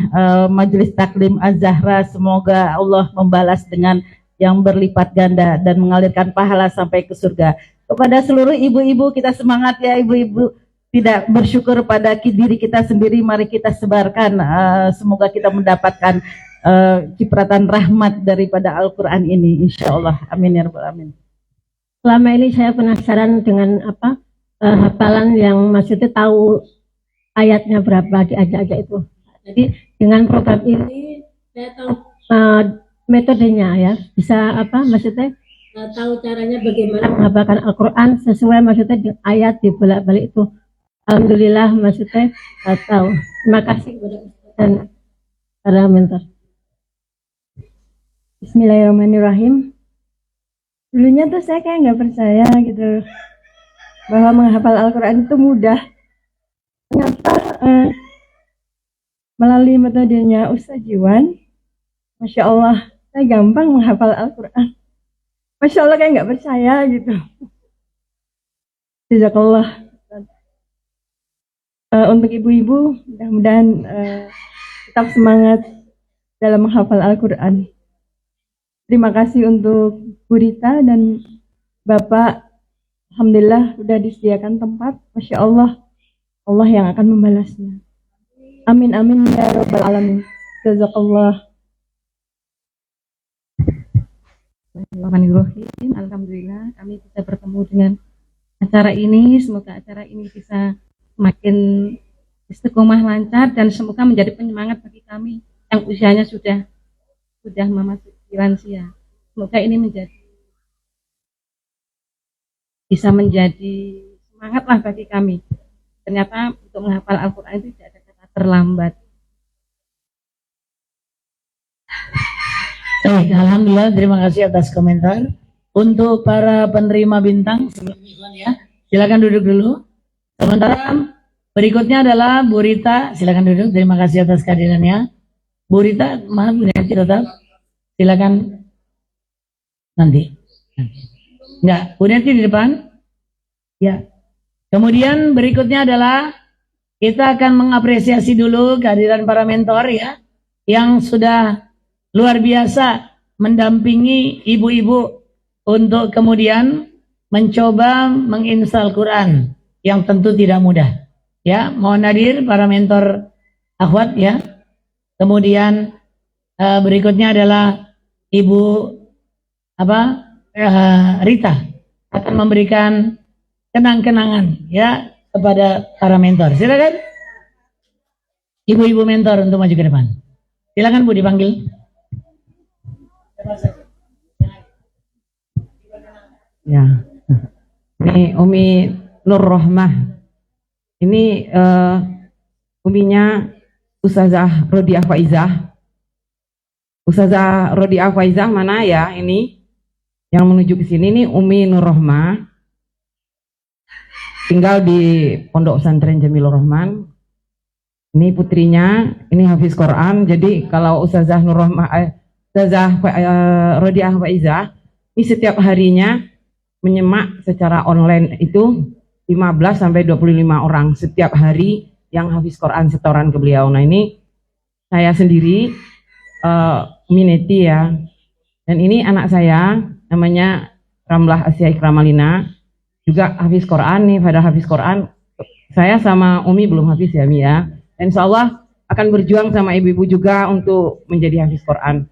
Majelis Taklim Az-Zahra, semoga Allah membalas dengan yang berlipat ganda dan mengalirkan pahala sampai ke surga. Kepada seluruh ibu-ibu, kita semangat ya ibu-ibu, tidak bersyukur pada diri kita sendiri, mari kita sebarkan, semoga kita mendapatkan cipratan rahmat daripada Al-Quran ini, insya Allah, amin ya rabbal alamin. Selama ini saya penasaran dengan hafalan yang maksudnya tahu ayatnya berapa diajak-ajak itu. Jadi dengan program ini saya tahu metodenya ya, bisa maksudnya tahu caranya bagaimana menghafalkan Al-Quran sesuai maksudnya di ayat dibolak-balik itu. Alhamdulillah maksudnya tahu. Terima kasih kepada Ustaz dan para mentor. Bismillahirrahmanirrahim. Dulunya tuh saya kayak nggak percaya gitu bahwa menghafal Al-Quran itu mudah. Ternyata melalui metodenya Ustaz Jiwan, Masya Allah, saya gampang menghafal Al-Quran. Masya Allah, kayak nggak percaya gitu. Jazakallah. Untuk ibu-ibu, mudah-mudahan tetap semangat dalam menghafal Al-Quran. Terima kasih untuk Bu Rita dan Bapak. Alhamdulillah sudah disediakan tempat. Masya Allah, Allah yang akan membalasnya. Amin amin ya rabbal alamin. Jazakallah. Bismillahirrahmanirrahim. Alhamdulillah kami bisa bertemu dengan acara ini. Semoga acara ini bisa semakin istiqomah, lancar, dan semoga menjadi penyemangat bagi kami yang usianya sudah memasuki lansia. Semoga ini bisa menjadi semangat lah bagi kami. Ternyata untuk menghafal Al-Quran itu tidak ada kata terlambat. Alhamdulillah, terima kasih atas komentar. Untuk para penerima bintang, silakan duduk dulu. Sementara berikutnya adalah Bu Rita, silakan duduk. Terima kasih atas kehadirannya. Bu Rita, maaf Bu Rita tetap. Silakan nanti. Enggak, Bu Rita di depan. Ya. Kemudian berikutnya adalah kita akan mengapresiasi dulu kehadiran para mentor ya, yang sudah luar biasa mendampingi ibu-ibu untuk kemudian mencoba menginstal Quran yang tentu tidak mudah. Ya, mohon hadir para mentor akhwat ya. Kemudian berikutnya adalah Ibu Rita akan memberikan kenang-kenangan ya kepada para mentor. Silakan ibu-ibu mentor untuk maju ke depan. Silakan Bu, dipanggil. Ya, ini Umi Nur Rohmah. Ini uminya Ustazah Rodiah Faizah. Ustazah Rodiah Faizah mana ya ini? Yang menuju ke sini nih Umi Nur Rohmah. Tinggal di Pondok Pesantren Jamilur Rahman. Ini putrinya, ini hafiz Quran. Jadi kalau Ustazah Nur Rohmah, Ustazah Rodiah Faizah, ini setiap harinya menyemak secara online itu 15 sampai 25 orang setiap hari yang hafiz Quran setoran ke beliau. Nah ini saya sendiri Mineti ya, dan ini anak saya namanya Ramlah Asya Ikramalina, juga hafiz Quran nih. Pada hafiz Quran saya sama Umi belum hafiz ya Mi ya, dan insya Allah akan berjuang sama ibu-ibu juga untuk menjadi hafiz Quran.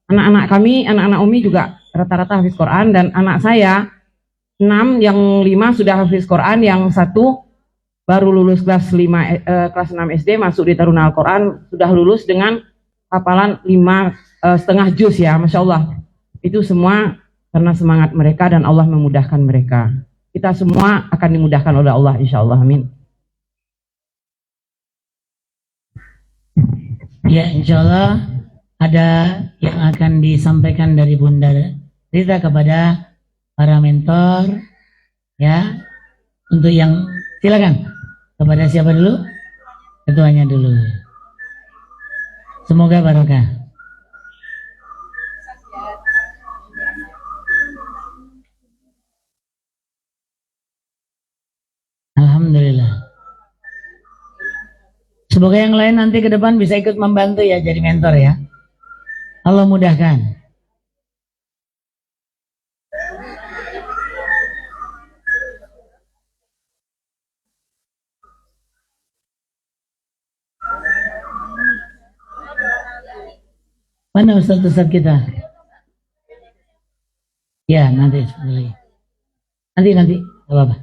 Anak-anak kami, anak-anak Umi juga rata-rata hafiz Quran, dan anak saya 6, yang 5 sudah hafiz Quran, yang 1 baru lulus kelas 6 SD, masuk di Taruna Al-Quran, sudah lulus dengan hafalan 5,5 juz ya, Masya Allah. Itu semua karena semangat mereka dan Allah memudahkan mereka. Kita semua akan dimudahkan oleh Allah, insya Allah, amin. Ya, insya Allah ada yang akan disampaikan dari Bunda Rita kepada para mentor, ya. Untuk yang silakan kepada siapa dulu? Ketuanya dulu. Semoga barokah. Alhamdulillah. Semoga yang lain nanti ke depan bisa ikut membantu ya jadi mentor ya. Allah mudahkan. Mana ustaz-ustaz kita? Ya nanti lagi. Nanti, gak apa-apa.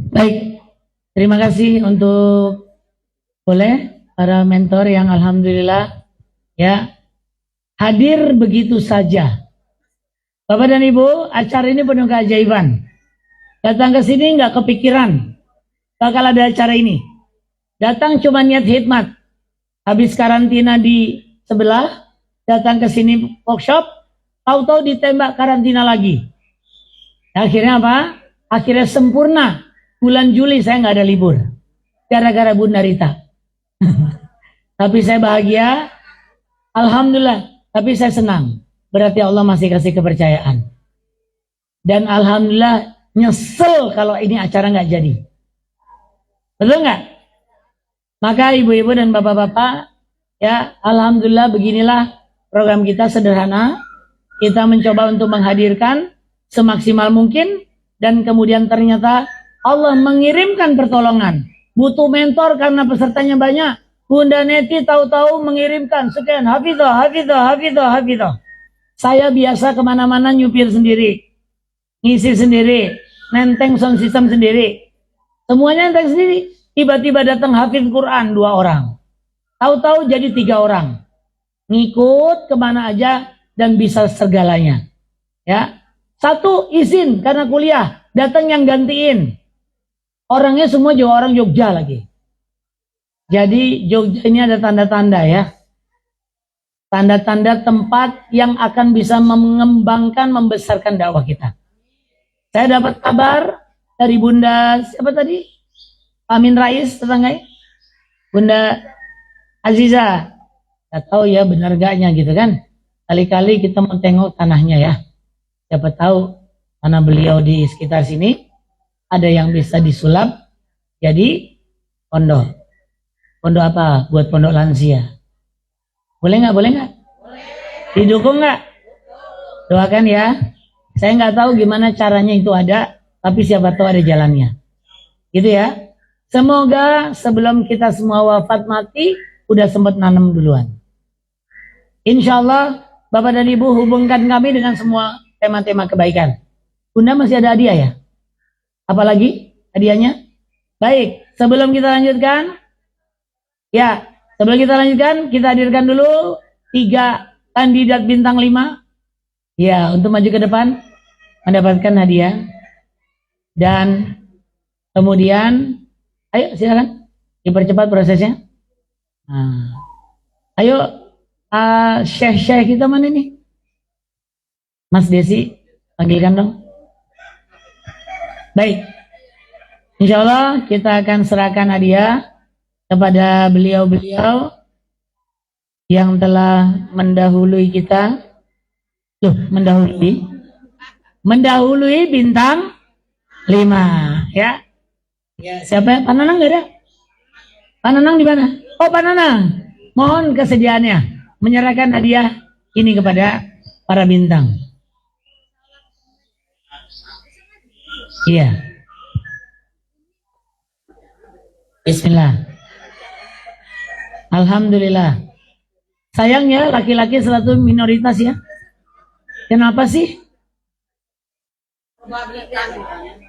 Baik, terima kasih untuk boleh para mentor yang alhamdulillah ya hadir begitu saja. Bapak dan Ibu, acara ini penuh keajaiban. Datang ke sini nggak kepikiran bakal ada acara ini. Datang cuma niat khidmat. Habis karantina di sebelah, datang ke sini workshop, tahu-tahu ditembak karantina lagi. Akhirnya apa? Akhirnya sempurna. Bulan Juli saya nggak ada libur. Gara-gara Bunda Rita. Tapi saya bahagia. Alhamdulillah. Tapi saya senang. Berarti Allah masih kasih kepercayaan. Dan alhamdulillah nyesel kalau ini acara nggak jadi. Betul nggak? Maka ibu-ibu dan bapak-bapak, ya alhamdulillah beginilah program kita sederhana. Kita mencoba untuk menghadirkan semaksimal mungkin. Dan kemudian ternyata Allah mengirimkan pertolongan. Butuh mentor karena pesertanya banyak. Bunda Neti tahu-tahu mengirimkan sekian. Hafidhah. Saya biasa kemana-mana nyupir sendiri. Ngisi sendiri. Nenteng sound system sendiri. Semuanya nenteng sendiri. Tiba-tiba datang hafidh Quran 2 orang. Tahu-tahu jadi 3 orang. Ngikut kemana aja dan bisa segalanya. Ya. 1 izin karena kuliah. Datang yang gantiin. Orangnya semua juga orang Jogja lagi. Jadi Jogja ini ada tanda-tanda ya. Tanda-tanda tempat yang akan bisa mengembangkan, membesarkan dakwah kita. Saya dapat kabar dari Bunda, siapa tadi? Amin Rais, tetangga. Bunda Aziza. Gak tahu ya benar gaknya gitu kan. Kali-kali kita mau tengok tanahnya ya. Siapa tahu karena beliau di sekitar sini. Ada yang bisa disulap jadi pondok. Pondok apa? Buat pondok lansia. Boleh nggak? Boleh nggak? Didukung nggak? Doakan ya. Saya nggak tahu gimana caranya itu ada, tapi siapa tahu ada jalannya. Gitu ya. Semoga sebelum kita semua wafat mati, udah sempat nanam duluan. Insya Allah, Bapak dan Ibu hubungkan kami dengan semua tema-tema kebaikan. Bunda masih ada hadiah ya? Apalagi hadiahnya? Baik, sebelum kita lanjutkan, kita hadirkan dulu 3 kandidat bintang 5. Ya, untuk maju ke depan, mendapatkan hadiah. Dan kemudian, ayo silakan, dipercepat prosesnya. Nah, ayo, syekh kita mana nih? Mas Desi, panggilkan dong. Baik, insya Allah kita akan serahkan hadiah kepada beliau-beliau yang telah mendahului kita. Loh, mendahului bintang 5 ya. Siapa? Pak Nanang nggak ada? Pak Nanang di mana? Oh, Pak Nanang, mohon kesediaannya menyerahkan hadiah ini kepada para bintang. Iya. Bismillah. Alhamdulillah. Sayangnya laki-laki selalu minoritas ya. Kenapa sih?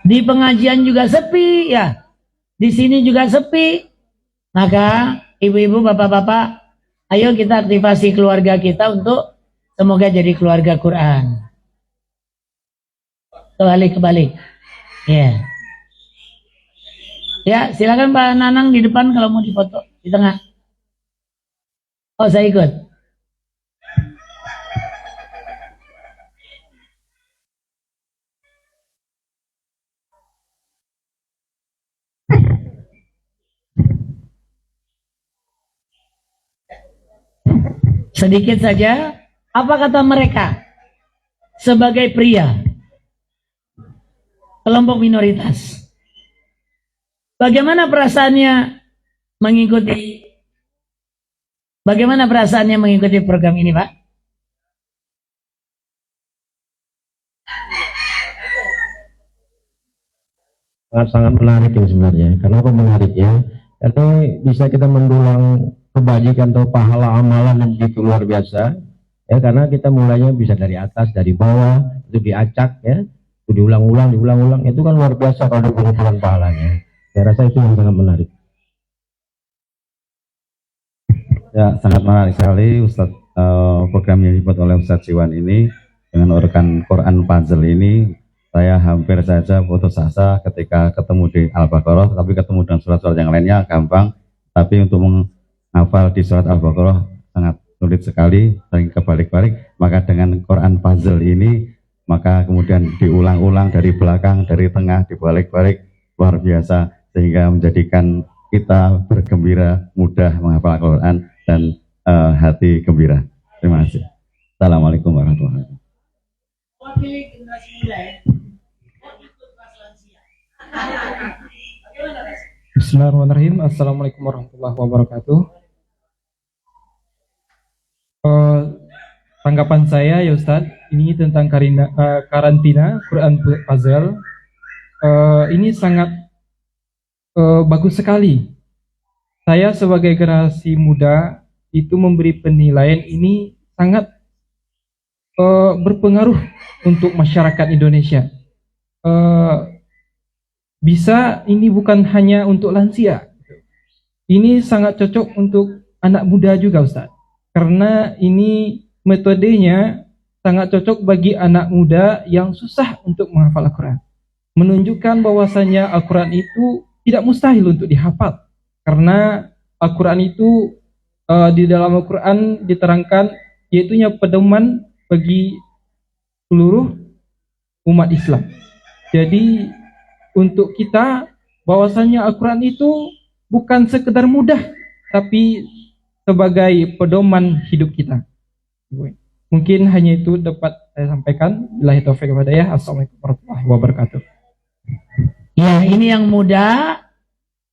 Di pengajian juga sepi ya. Di sini juga sepi. Maka ibu-ibu, bapak-bapak, ayo kita aktifasi keluarga kita untuk semoga jadi keluarga Quran. Kebalik. Ya. Ya, silakan Pak Nanang di depan kalau mau difoto di tengah. Oh, saya ikut. Sedikit saja, apa kata mereka sebagai pria, kelompok minoritas? Bagaimana perasaannya mengikuti program ini, Pak? Sangat menarik ini sebenarnya. Kenapa menariknya? Karena bisa kita mendulang kebajikan atau pahala amalan yang begitu luar biasa. Ya, karena kita mulainya bisa dari atas, dari bawah, itu diacak ya, itu diulang-ulang, itu kan luar biasa kalau ada pengumpulan pahalanya. Saya rasa itu yang sangat menarik. Ya, sangat menarik sekali Ustadz, program yang dibuat oleh Ustadz Siwan ini dengan organ Quran Puzzle ini. Saya hampir saja putus asa ketika ketemu di Al-Baqarah, tapi ketemu dengan surat-surat yang lainnya gampang, tapi untuk menghafal di surat Al-Baqarah sangat sulit sekali, sering kebalik-balik. Maka dengan Quran Puzzle ini, maka kemudian diulang-ulang dari belakang, dari tengah, dibalik-balik, luar biasa, sehingga menjadikan kita bergembira, mudah menghafal Al-Quran dan hati gembira. Terima kasih. Assalamualaikum warahmatullahi wabarakatuh. Wakili generasi muda ya. Ikut kelas lansia. Bagaimana, Mas? Bismillahirrahmanirrahim. Assalamualaikum warahmatullahi wabarakatuh. Tanggapan saya ya Ustadz, ini tentang karantina Quran Puzzle. Ini sangat bagus sekali. Saya sebagai generasi muda itu memberi penilaian ini sangat berpengaruh untuk masyarakat Indonesia. Bisa ini bukan hanya untuk lansia. Ini sangat cocok untuk anak muda juga Ustaz. Karena ini metodenya sangat cocok bagi anak muda yang susah untuk menghafal Al-Quran. Menunjukkan bahwasanya Al-Quran itu tidak mustahil untuk dihafal. Karena Al-Quran itu di dalam Al-Quran diterangkan yaitunya pedoman bagi seluruh umat Islam. Jadi untuk kita bahwasanya Al-Quran itu bukan sekedar mudah, tapi sebagai pedoman hidup kita. Mungkin hanya itu dapat saya sampaikan. Billahi taufiq wal hidayah. Assalamualaikum warahmatullahi wabarakatuh. Ya, ini yang muda,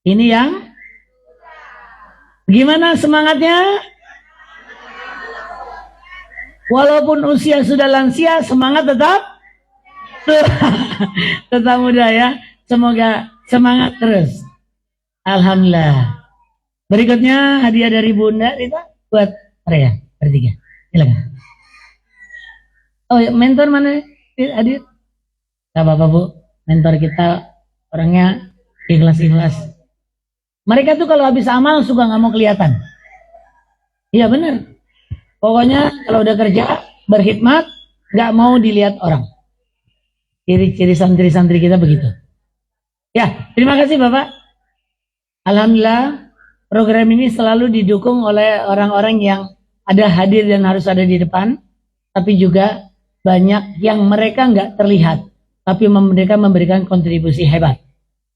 ini yang gimana semangatnya? Walaupun usia sudah lansia, semangat tetap muda ya. Semoga semangat terus. Alhamdulillah. Berikutnya hadiah dari Bunda Rita buat Raya bertiga. Silakan. Oh, mentor mana hadir? Gak apa-apa Bu. Mentor kita orangnya ikhlas-ikhlas. Mereka tuh kalau habis amal suka nggak mau kelihatan. Iya benar. Pokoknya kalau udah kerja berkhidmat nggak mau dilihat orang. Ciri-ciri santri-santri kita begitu. Ya, terima kasih Bapak. Alhamdulillah program ini selalu didukung oleh orang-orang yang ada hadir dan harus ada di depan, tapi juga banyak yang mereka nggak terlihat, tapi mereka memberikan kontribusi hebat.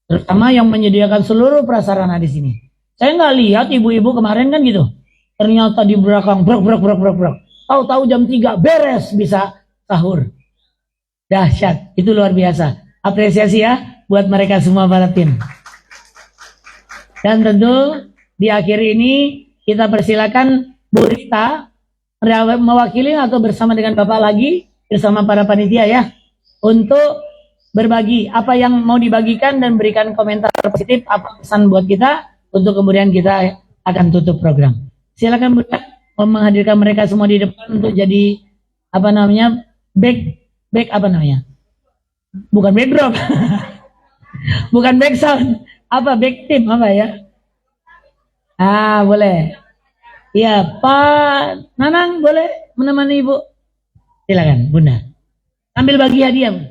Terutama yang menyediakan seluruh prasarana di sini. Saya nggak lihat ibu-ibu kemarin kan gitu. Ternyata di belakang brok. Tahu-tahu jam 3 beres bisa sahur. Dahsyat, itu luar biasa. Apresiasi ya buat mereka semua para tim. Dan tentu di akhir ini kita persilakan Bu Rita mewakili atau bersama dengan Bapak lagi bersama para panitia ya untuk berbagi apa yang mau dibagikan dan berikan komentar positif apa pesan buat kita untuk kemudian kita akan tutup program. Silakan Bu Rita menghadirkan mereka semua di depan untuk jadi back apa namanya Bukan backdrop. Bukan back sound. Apa back team apa ya? Boleh. Iya, Pak Nanang boleh menemani Ibu. Silakan, Bunda. Ambil bagi hadiah, Bu.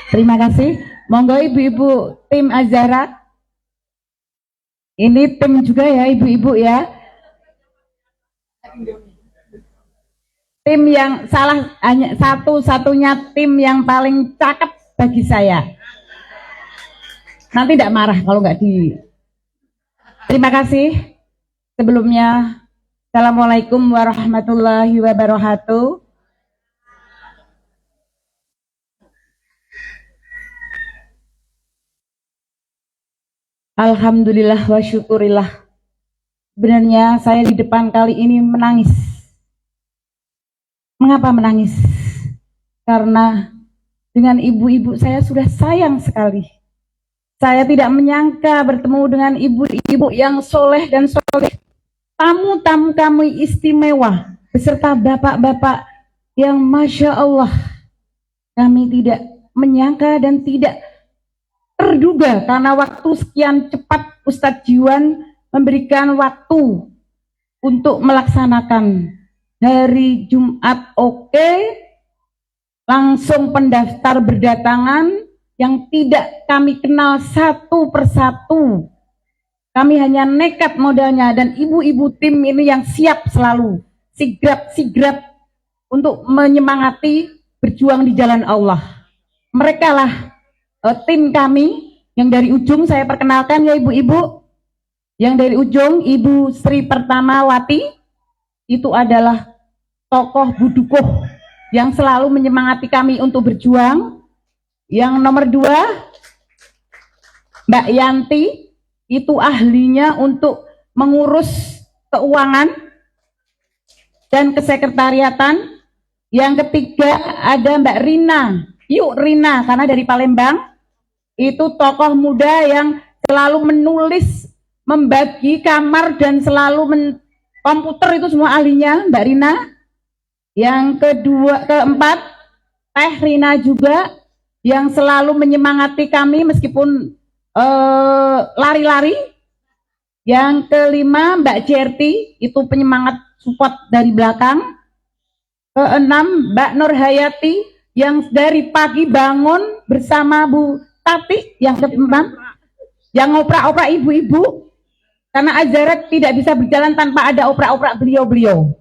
Terima kasih. Monggo ibu-ibu tim Azhara. Ini tim juga ya ibu-ibu ya. Tim yang salah hanya satu-satunya tim yang paling cakep bagi saya. Nanti tidak marah kalau nggak di. Terima kasih. Sebelumnya, Assalamualaikum warahmatullahi wabarakatuh. Alhamdulillah wa syukurillah. Sebenarnya saya di depan kali ini menangis. Mengapa menangis? Karena dengan ibu-ibu saya sudah sayang sekali. Saya tidak menyangka bertemu dengan ibu-ibu yang soleh dan soleh. Tamu-tamu kami istimewa, beserta bapak-bapak yang Masya Allah. Kami tidak menyangka dan tidak terduga karena waktu sekian cepat Ustadz Jiwan memberikan waktu untuk melaksanakan hari Jumat. Langsung pendaftar berdatangan yang tidak kami kenal satu persatu. Kami hanya nekat modalnya dan ibu-ibu tim ini yang siap selalu sigrap untuk menyemangati berjuang di jalan Allah. Mereka lah tim kami yang dari ujung saya perkenalkan ya ibu-ibu. Yang dari ujung Ibu Sri Pertamawati itu adalah tokoh budukoh yang selalu menyemangati kami untuk berjuang. Yang nomor 2 Mbak Yanti itu ahlinya untuk mengurus keuangan dan kesekretariatan. Yang ketiga ada Mbak Rina. Yuk Rina, karena dari Palembang. Itu tokoh muda yang selalu menulis, membagi kamar dan selalu komputer itu semua ahlinya Mbak Rina. Yang keempat Teh Rina juga yang selalu menyemangati kami meskipun lari-lari. Yang kelima Mbak Jerti, itu penyemangat support dari belakang. Keenam Mbak Nur Hayati yang dari pagi bangun bersama Bu Tati. Yang keempat yang oprak-oprak ibu-ibu, karena Azhara tidak bisa berjalan tanpa ada oprak-oprak beliau-beliau.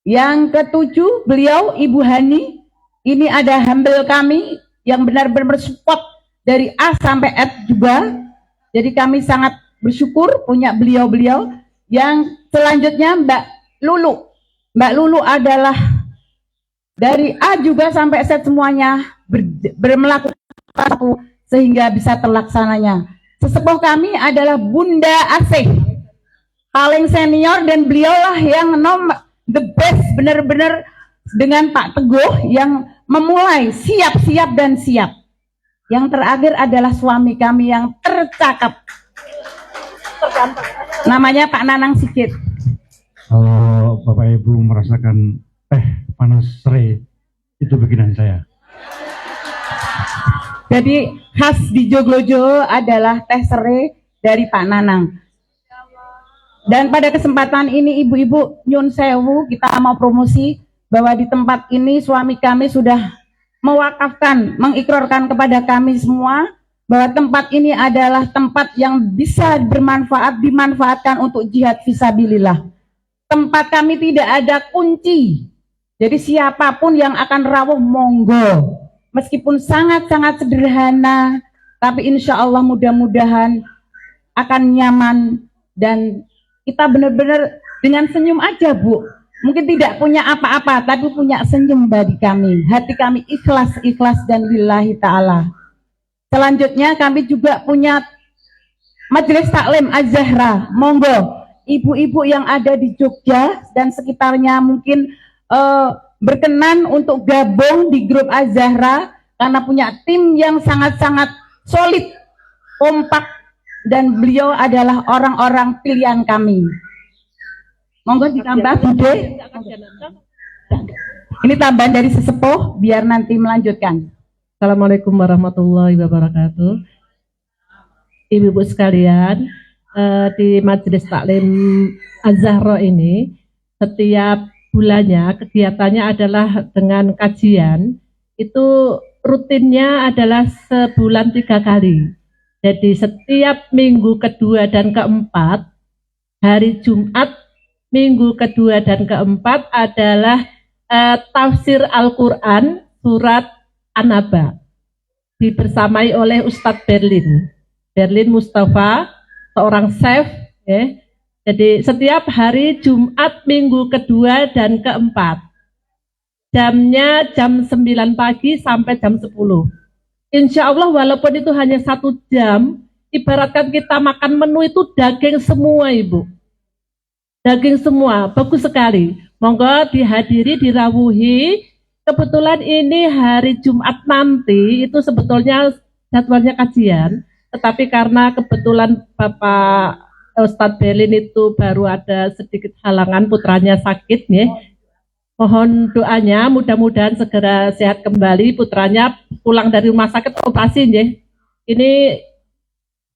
Yang ketujuh beliau Ibu Hani, ini ada humble kami yang benar-benar support dari A sampai Z juga. Jadi kami sangat bersyukur punya beliau-beliau. Yang selanjutnya Mbak Lulu. Mbak Lulu adalah dari A juga sampai Z semuanya melakukan satu sehingga bisa terlaksananya. Sesepuh kami adalah Bunda Asih, paling senior, dan beliaulah yang the best benar-benar dengan Pak Teguh yang memulai siap-siap dan siap. Yang terakhir adalah suami kami yang tercakap, namanya Pak Nanang Sikit. Kalau Bapak Ibu merasakan teh panas serai, itu bikinan saya. Jadi khas di Joglojo adalah teh serai dari Pak Nanang. Dan pada kesempatan ini ibu-ibu nyun sewu, kita mau promosi bahwa di tempat ini suami kami sudah mewakafkan, mengikrarkan kepada kami semua bahwa tempat ini adalah tempat yang bisa dimanfaatkan untuk jihad fisabilillah. Tempat kami tidak ada kunci, jadi siapapun yang akan rawuh monggo, meskipun sangat-sangat sederhana, tapi insya Allah mudah-mudahan akan nyaman dan kita benar-benar dengan senyum aja Bu. Mungkin tidak punya apa-apa, tapi punya senyum bagi kami. Hati kami ikhlas dan lillahi ta'ala. Selanjutnya kami juga punya Majelis Taklim Az-Zahra. Monggo, ibu-ibu yang ada di Jogja dan sekitarnya mungkin berkenan untuk gabung di grup Az-Zahra karena punya tim yang sangat-sangat solid, kompak, dan beliau adalah orang-orang pilihan kami. Monggo ditambah Bude. Ini tambahan dari sesepuh biar nanti melanjutkan. Assalamualaikum warahmatullahi wabarakatuh. Ibu-ibu sekalian, di Majelis Taklim Az-Zahra ini setiap bulannya kegiatannya adalah dengan kajian. Itu rutinnya adalah sebulan 3 kali. Jadi setiap minggu kedua dan keempat, hari Jumat minggu kedua dan keempat adalah tafsir Al-Quran surat An-Naba, dibersamai oleh Ustadz Berlin Mustafa, seorang chef, ya. Jadi setiap hari Jumat minggu kedua dan keempat, jamnya jam 9 pagi sampai jam 10. Insya Allah walaupun itu hanya 1 jam, ibaratkan kita makan menu itu daging semua, Ibu. Daging semua, bagus sekali. Monggo dihadiri, dirawuhi. Kebetulan ini hari Jumat nanti itu sebetulnya jadwalnya kajian, tetapi karena kebetulan Bapak Ustadz Berlin itu baru ada sedikit halangan, putranya sakit, nih. Mohon doanya, mudah-mudahan segera sehat kembali, putranya pulang dari rumah sakit operasi, nih. Ini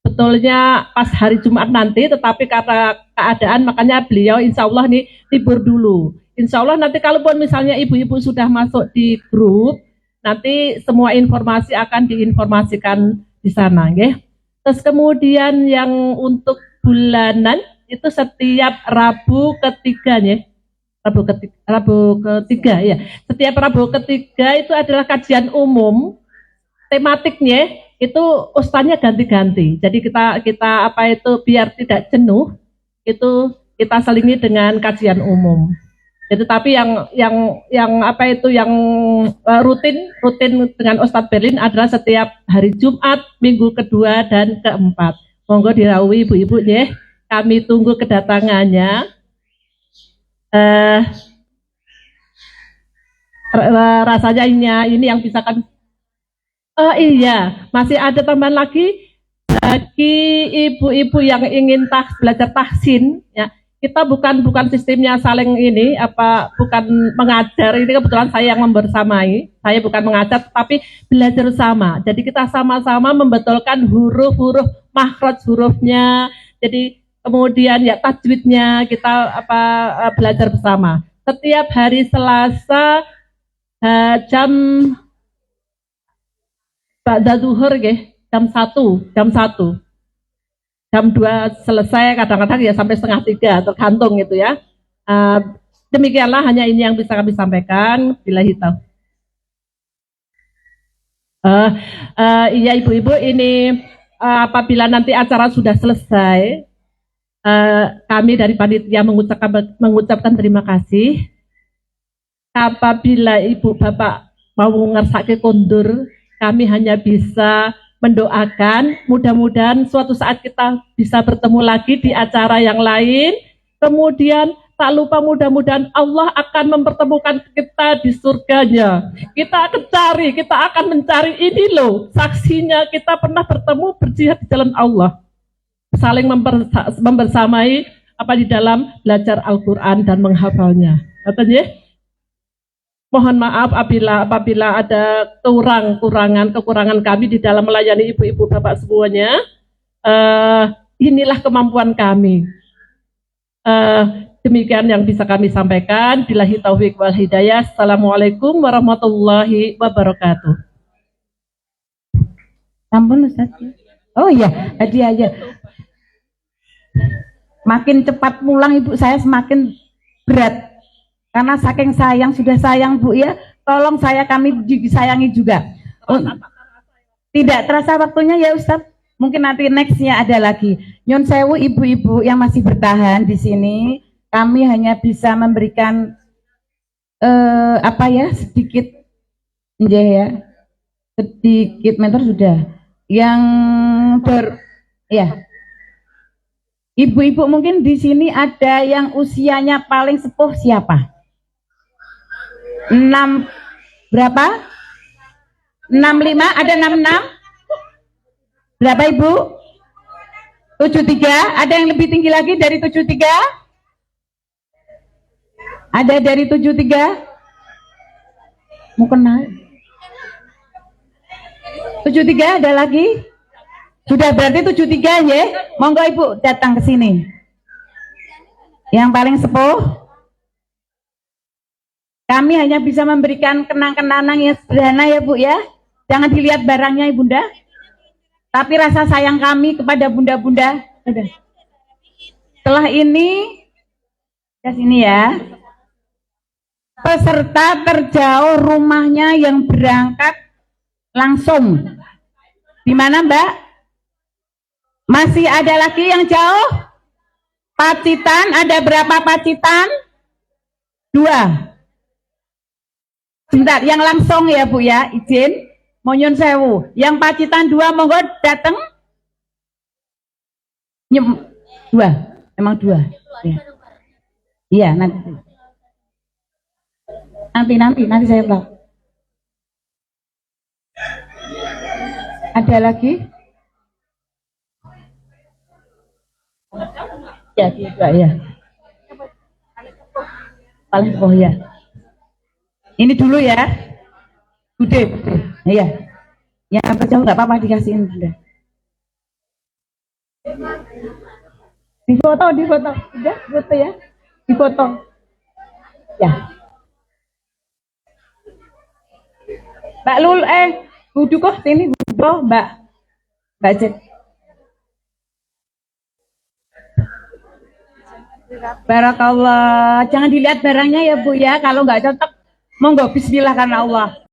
betulnya pas hari Jumat nanti, tetapi karena keadaan makanya beliau insya Allah nih libur dulu. Insya Allah nanti kalaupun misalnya ibu-ibu sudah masuk di grup, nanti semua informasi akan diinformasikan di sana, ya. Terus kemudian yang untuk bulanan itu setiap Rabu ketiga, ya. Rabu ketiga, ya. Setiap Rabu ketiga itu adalah kajian umum, tematiknya itu ustaznya ganti-ganti. Jadi kita apa itu biar tidak jenuh, itu kita selingi dengan kajian umum. Jadi tapi yang apa itu yang rutin dengan Ustadz Berlin adalah setiap hari Jumat minggu kedua dan keempat. Monggo dirawuhi ibu-ibu, ya. Kami tunggu kedatangannya. Rasanya ini yang bisa kami. Oh iya, masih ada tambahan lagi bagi ibu-ibu yang ingin belajar tahsin, ya. Kita bukan sistemnya saling ini bukan mengajar. Ini kebetulan saya yang membersamai. Saya bukan mengajar tapi belajar sama. Jadi kita sama-sama membetulkan huruf-huruf, makhraj hurufnya. Jadi kemudian ya tajwidnya kita belajar bersama. Setiap hari Selasa jam ba'da zuhur, jam 1. Jam 2 selesai, kadang-kadang ya sampai 2:30, tergantung gitu, ya. Demikianlah hanya ini yang bisa kami sampaikan. Billahi taufiq. Iya ibu-ibu, ini apabila nanti acara sudah selesai, kami dari panitia mengucapkan terima kasih. Apabila ibu bapak mau ngersake kondur, kami hanya bisa mendoakan mudah-mudahan suatu saat kita bisa bertemu lagi di acara yang lain. Kemudian tak lupa mudah-mudahan Allah akan mempertemukan kita di surganya. Kita akan mencari ini loh, saksinya kita pernah bertemu berjihad di jalan Allah. Saling membersamai di dalam belajar Al-Quran dan menghafalnya. Katanya, mohon maaf apabila ada kekurangan kami di dalam melayani ibu-ibu bapak semuanya. Inilah kemampuan kami. Demikian yang bisa kami sampaikan. Billahi taufiq wal hidayah. Assalamualaikum warahmatullahi wabarakatuh. Ampun Ustaz. Oh iya, hadiah aja. Makin cepat pulang ibu saya semakin berat. Karena saking sudah sayang Bu, ya, tolong kami disayangi juga. Tidak terasa waktunya ya Ustadz. Mungkin nanti nextnya ada lagi. Nyun sewu ibu-ibu yang masih bertahan di sini, kami hanya bisa memberikan sedikit, ya, sedikit mentor sudah. Yang ya. Ibu-ibu mungkin di sini ada yang usianya paling sepuh siapa? 6 berapa? 65, ada 66? Berapa Ibu? 73, ada yang lebih tinggi lagi dari 73? Ada dari 73? Mau kena. 73 ada lagi? Sudah berarti 73 ya. Monggo Ibu datang ke sini. Yang paling sepuh. Kami hanya bisa memberikan kenang-kenangan yang sederhana ya Bu ya. Jangan dilihat barangnya Ibunda. Tapi rasa sayang kami kepada bunda-bunda. Setelah ini, ke sini ya. Peserta terjauh rumahnya yang berangkat langsung. Di mana Mbak? Masih ada lagi yang jauh? Pacitan, ada berapa Pacitan? 2. Sebentar, yang langsung ya Bu ya, izin. Nyun sewu. Yang Pacitan 2 monggo datang. 2, emang 2. Ya. Iya, nanti saya tahu. Ada lagi? Ya, juga ya. Paling sepuh ya. Ini dulu ya. Bude. Iya. Yang terjauh nggak apa-apa dikasihin sudah. Difoto. Udah, foto ya. Difoto. Ya. Mbak Lul, Budu kok sini Budu, Mbak Jet. Barakallah. Jangan dilihat barangnya ya Bu ya. Kalau nggak cocok, monggo bismillah karena Allah.